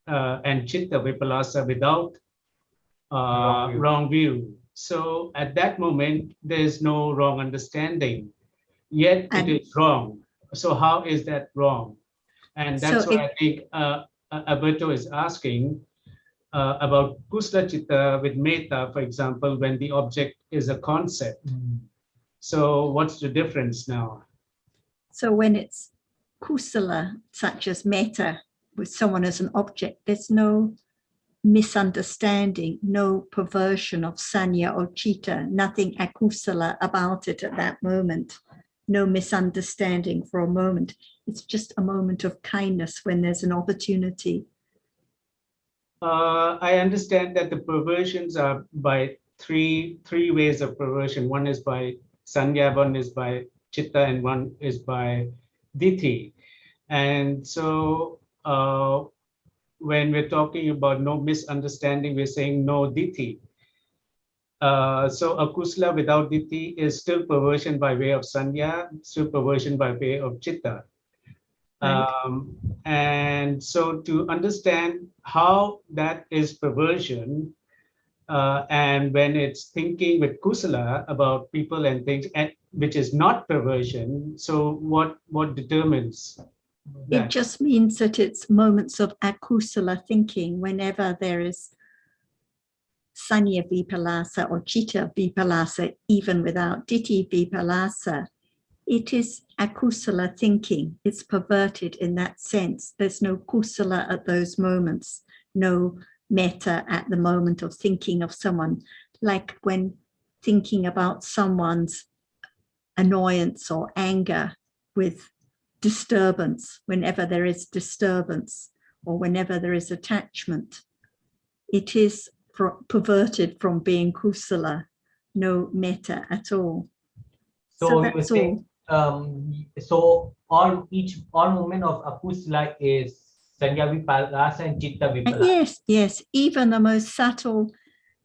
and chitta vipallasa without wrong view. So at that moment, there's no wrong understanding, yet it is wrong. So how is that wrong? And that's So why I think Alberto is asking about kusala chitta with metta, for example, when the object is a concept. So what's the difference now? So when it's kusala, such as metta, with someone as an object, there's no misunderstanding, no perversion of sanya or citta, nothing akusala about it at that moment, no misunderstanding for a moment. It's just a moment of kindness when there's an opportunity. I understand that the perversions are by three ways of perversion. One is by sanya, one is by chitta, and one is by ditti. And so when we're talking about no misunderstanding, we're saying no ditti. So akusala without ditti is still perversion by way of sanya, still perversion by way of chitta. Right. And so to understand how that is perversion, and when it's thinking with kusala about people and things, and which is not perversion, so what determines that? It just means that it's moments of akusala thinking whenever there is sanya vipallasa or citta vipallasa, even without ditti vipallasa. It is akusala thinking. It's perverted in that sense. There's no kusala at those moments, no metta at the moment of thinking of someone, like when thinking about someone's annoyance or anger with disturbance, whenever there is disturbance or whenever there is attachment. It is perverted from being kusala, no metta at all. So that's all. So all moment of akusala is sanya vipallasa and chitta vipallasa. Yes, even the most subtle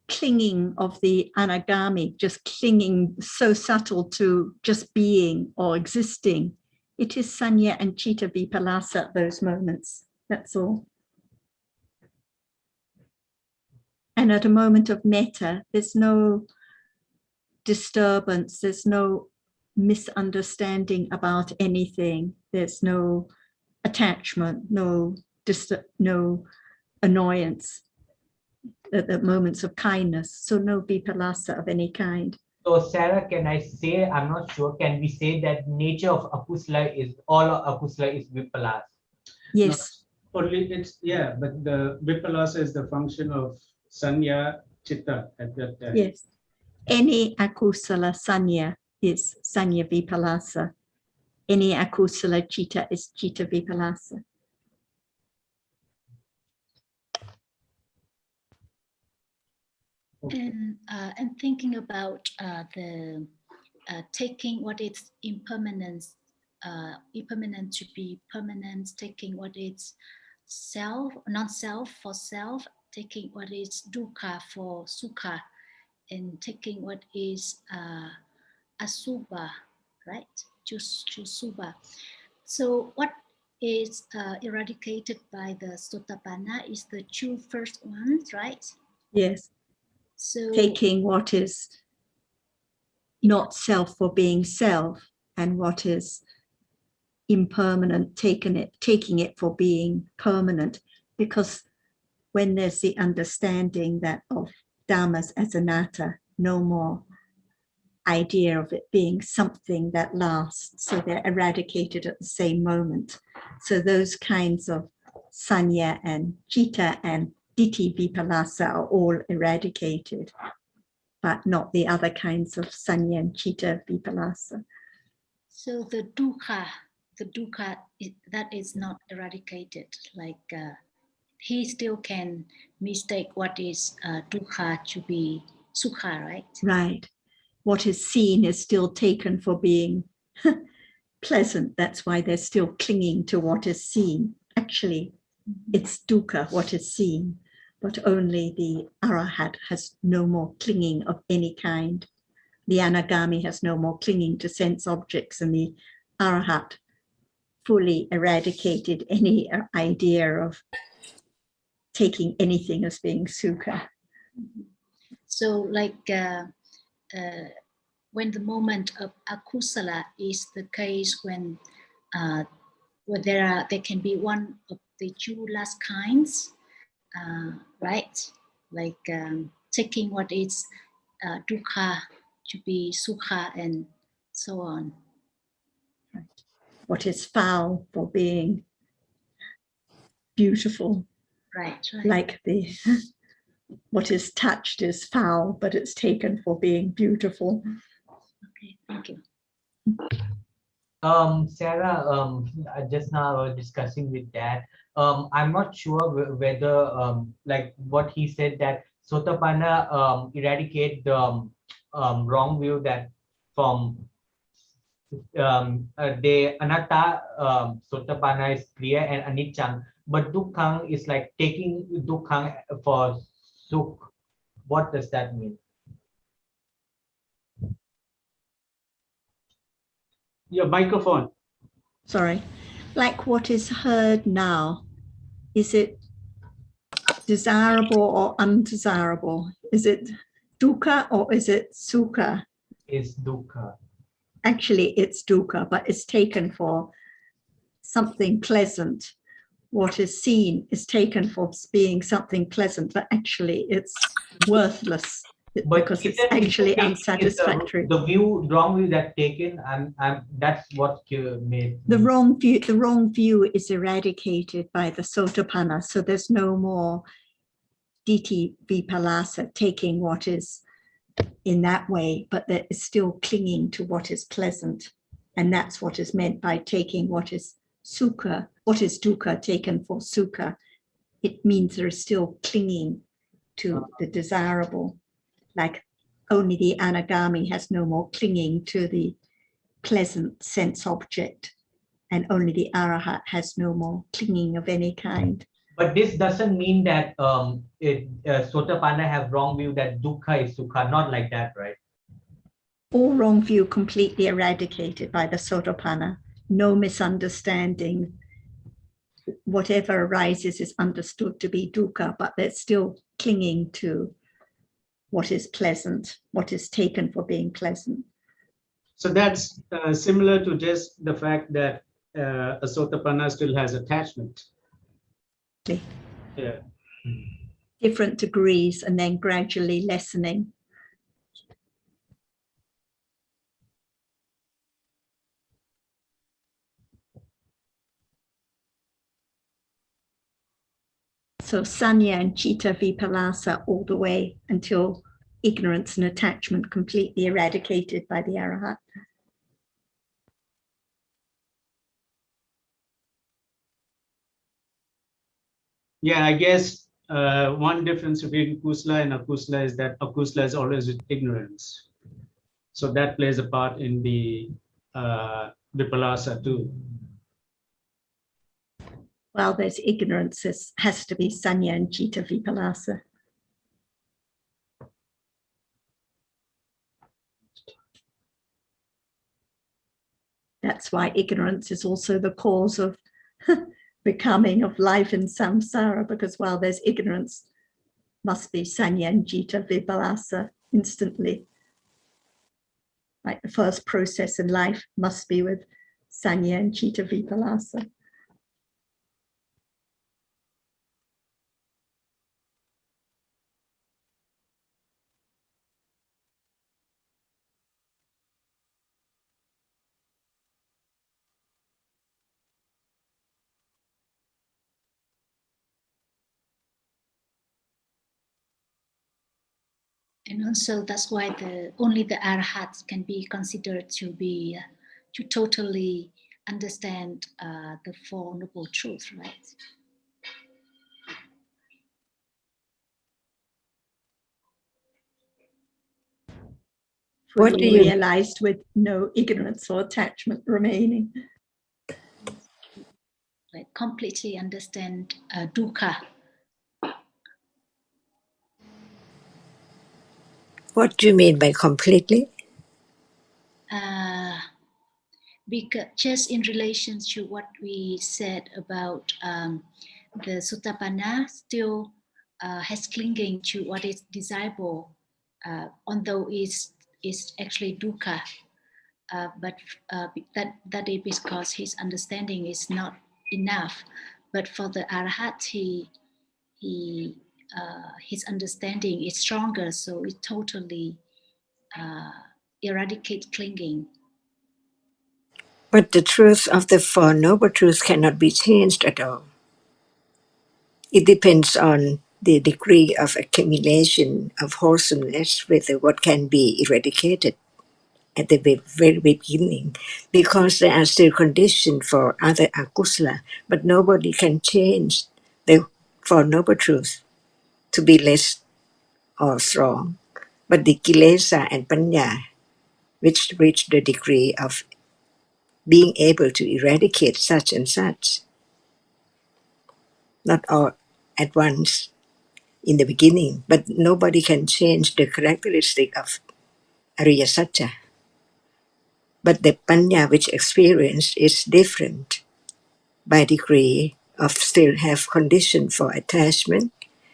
clinging of the anagami, just clinging so subtle to just being or existing, it is sanya and citta vipallasa at those moments. That's all. And at a moment of metta, there's no disturbance, there's no misunderstanding about anything, there's no attachment, no annoyance at the moments of kindness, so no vipallasa of any kind. So Sarah, can I say, I'm not sure, can we say that nature of akusala is, all of akusala is vipallasa? Yes. No, only it's, yeah, but the vipallasa is the function of sanya chitta at that time. Yes. Any akusala sanya is sanya vipallasa. Any akusala citta is citta vipallasa. And thinking about the taking what is impermanent to be permanent, taking what is self, non-self for self, taking what is dukkha for sukha, and taking what is asubha, right? Just subha. So what is eradicated by the Sotapanna is the two first ones, right? Yes. So taking what is not self for being self and what is impermanent, taking it for being permanent, because when there's the understanding that of dhammas as anatta, no more idea of it being something that lasts, so they're eradicated at the same moment. So those kinds of sanya and citta and ditthi vipallasa are all eradicated, but not the other kinds of sanya and citta vipallasa. So the dukkha that is not eradicated. Like he still can mistake what is dukkha to be sukha, right? Right. What is seen is still taken for being pleasant. That's why they're still clinging to what is seen. Actually, it's dukkha, what is seen, but only the arahat has no more clinging of any kind. The anagami has no more clinging to sense objects, and the arahat fully eradicated any idea of taking anything as being sukha. So like when the moment of akusala is the case when there can be one of the two last kinds, right? Like taking what is dukkha to be sukha and so on. What is foul for being beautiful. Right. Like what is touched is foul, but it's taken for being beautiful. Okay, thank you. Sarah, just now I was discussing with Dad. I'm not sure whether, like what he said, that Sotapanna eradicate the wrong view that from the anatta, Sotapanna is clear and anicca, but dukkhang is like taking dukkhang for sukh. What does that mean? Your microphone. Sorry. Like what is heard now, is it desirable or undesirable? Is it dukkha or is it sukha? Is dukkha. Actually, it's dukkha, but it's taken for something pleasant. What is seen is taken for being something pleasant, but actually it's worthless because it's actually unsatisfactory. The wrong view that taken, that's what made the wrong view is eradicated by the Sotapanna, so there's no more ditthi vipallasa, taking what is in that way, but there is still clinging to what is pleasant, and that's what is meant by taking what is sukha, what is dukkha taken for sukha. It means there is still clinging to the desirable, like only the anagami has no more clinging to the pleasant sense object, and only the arahat has no more clinging of any kind. But this doesn't mean that Sotapanna have wrong view that dukkha is sukha, not like that, right? All wrong view completely eradicated by the Sotapanna. No misunderstanding. Whatever arises is understood to be dukkha, but they're still clinging to what is pleasant, what is taken for being pleasant. So that's similar to just the fact that a Sotapanna still has attachment. Yeah. Different degrees and then gradually lessening. So sanya and citta vipallasa all the way until ignorance and attachment completely eradicated by the arahat. Yeah, I guess one difference between kusala and akusala is that akusala is always with ignorance. So that plays a part in the vipallasa too. While there's ignorance, there has to be sanya and citta vipallasa. That's why ignorance is also the cause of becoming, of life in samsara, because while there's ignorance, must be sanya and citta vipallasa instantly. Like the first process in life must be with Sanya and Chitta Vipallasa. And also that's why only the arahats can be considered to be to totally understand the Four Noble Truths, right? What do you realized with no ignorance or attachment remaining? Like completely understand dukkha. What do you mean by completely? Because just in relation to what we said about the Sotapanna still has clinging to what is desirable, although is actually dukkha, but that is because his understanding is not enough. But for the Arahat, his understanding is stronger, so it totally eradicates clinging. But the truth of the Four Noble Truths cannot be changed at all. It depends on the degree of accumulation of wholesomeness with what can be eradicated at the very beginning, because there are still conditions for other akusala, but nobody can change the Four Noble Truths to be less or strong. But the kilesa and panya, which reach the degree of being able to eradicate such and such, not all at once in the beginning, but nobody can change the characteristic of Ariya Satya. But the panya which experience is different by degree of still have condition for attachment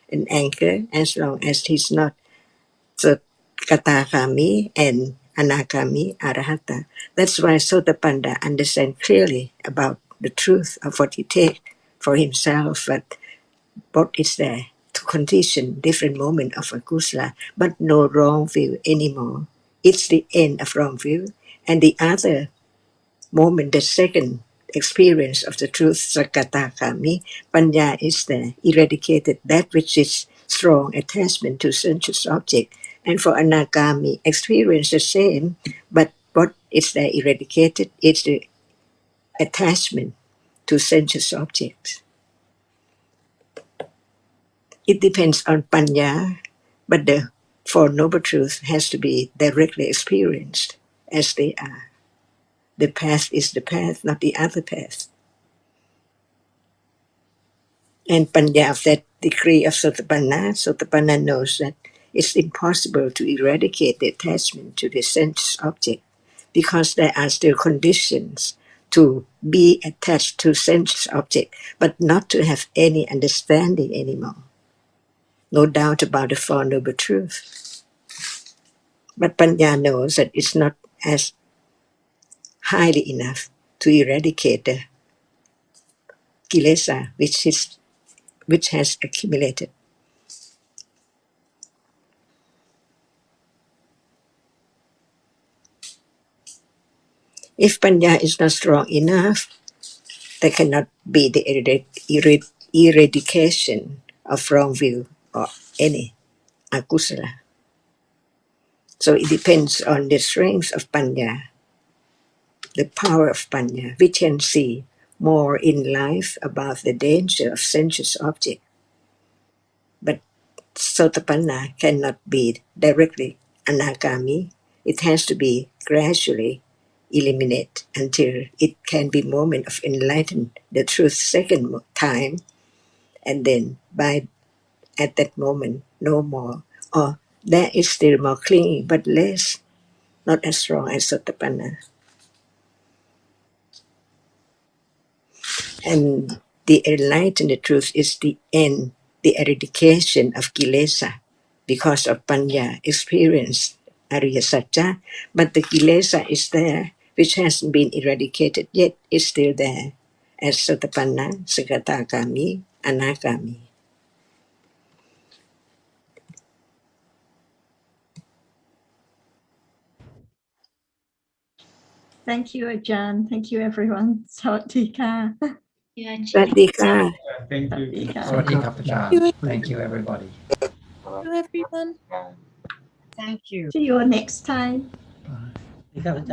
and anchor as long as he's not so katakami and anagami arahata. That's why Sotapanna understand clearly about the truth of what he take for himself, but what is there to condition different moment of akusala, but no wrong view anymore. It's the end of wrong view, and the other moment, the second experience of the truth, sakatakami, panya is there, eradicated that which is strong attachment to sensuous object. And for anagami, experience the same, but what is there eradicated? It's the attachment to sensuous objects. It depends on panya, but the Four Noble Truths has to be directly experienced as they are. The path is the path, not the other path. And panya of that degree of Sotapanna knows that it's impossible to eradicate the attachment to the sense object because there are still conditions to be attached to sense object, but not to have any understanding anymore. No doubt about the Four Noble Truths. But panya knows that it's not as highly enough to eradicate the kilesa which has accumulated. If panya is not strong enough, there cannot be the eradication of wrong view or any akusala. So it depends on the strength of panya, the power of panya. We can see more in life about the danger of sensuous object. But Sotapanna cannot be directly anagami. It has to be gradually eliminated until it can be moment of enlightenment, the truth second time, and then by at that moment no more. Or there is still more clinging, but less, not as strong as Sotapanna. And the enlightened truth is the end, the eradication of kilesa because of panya experience Ariya Satya, but the kilesa is there which hasn't been eradicated yet, is still there as Sotapanna, Sakatagami, Anagami. Thank you, Ajahn. Thank you, everyone. Sawadika. Yeah, Sadika. Thank you. Sawadee-ka, Ajahn. Thank you, everybody. Thank you, everyone. Thank you. See you all next time. Bye.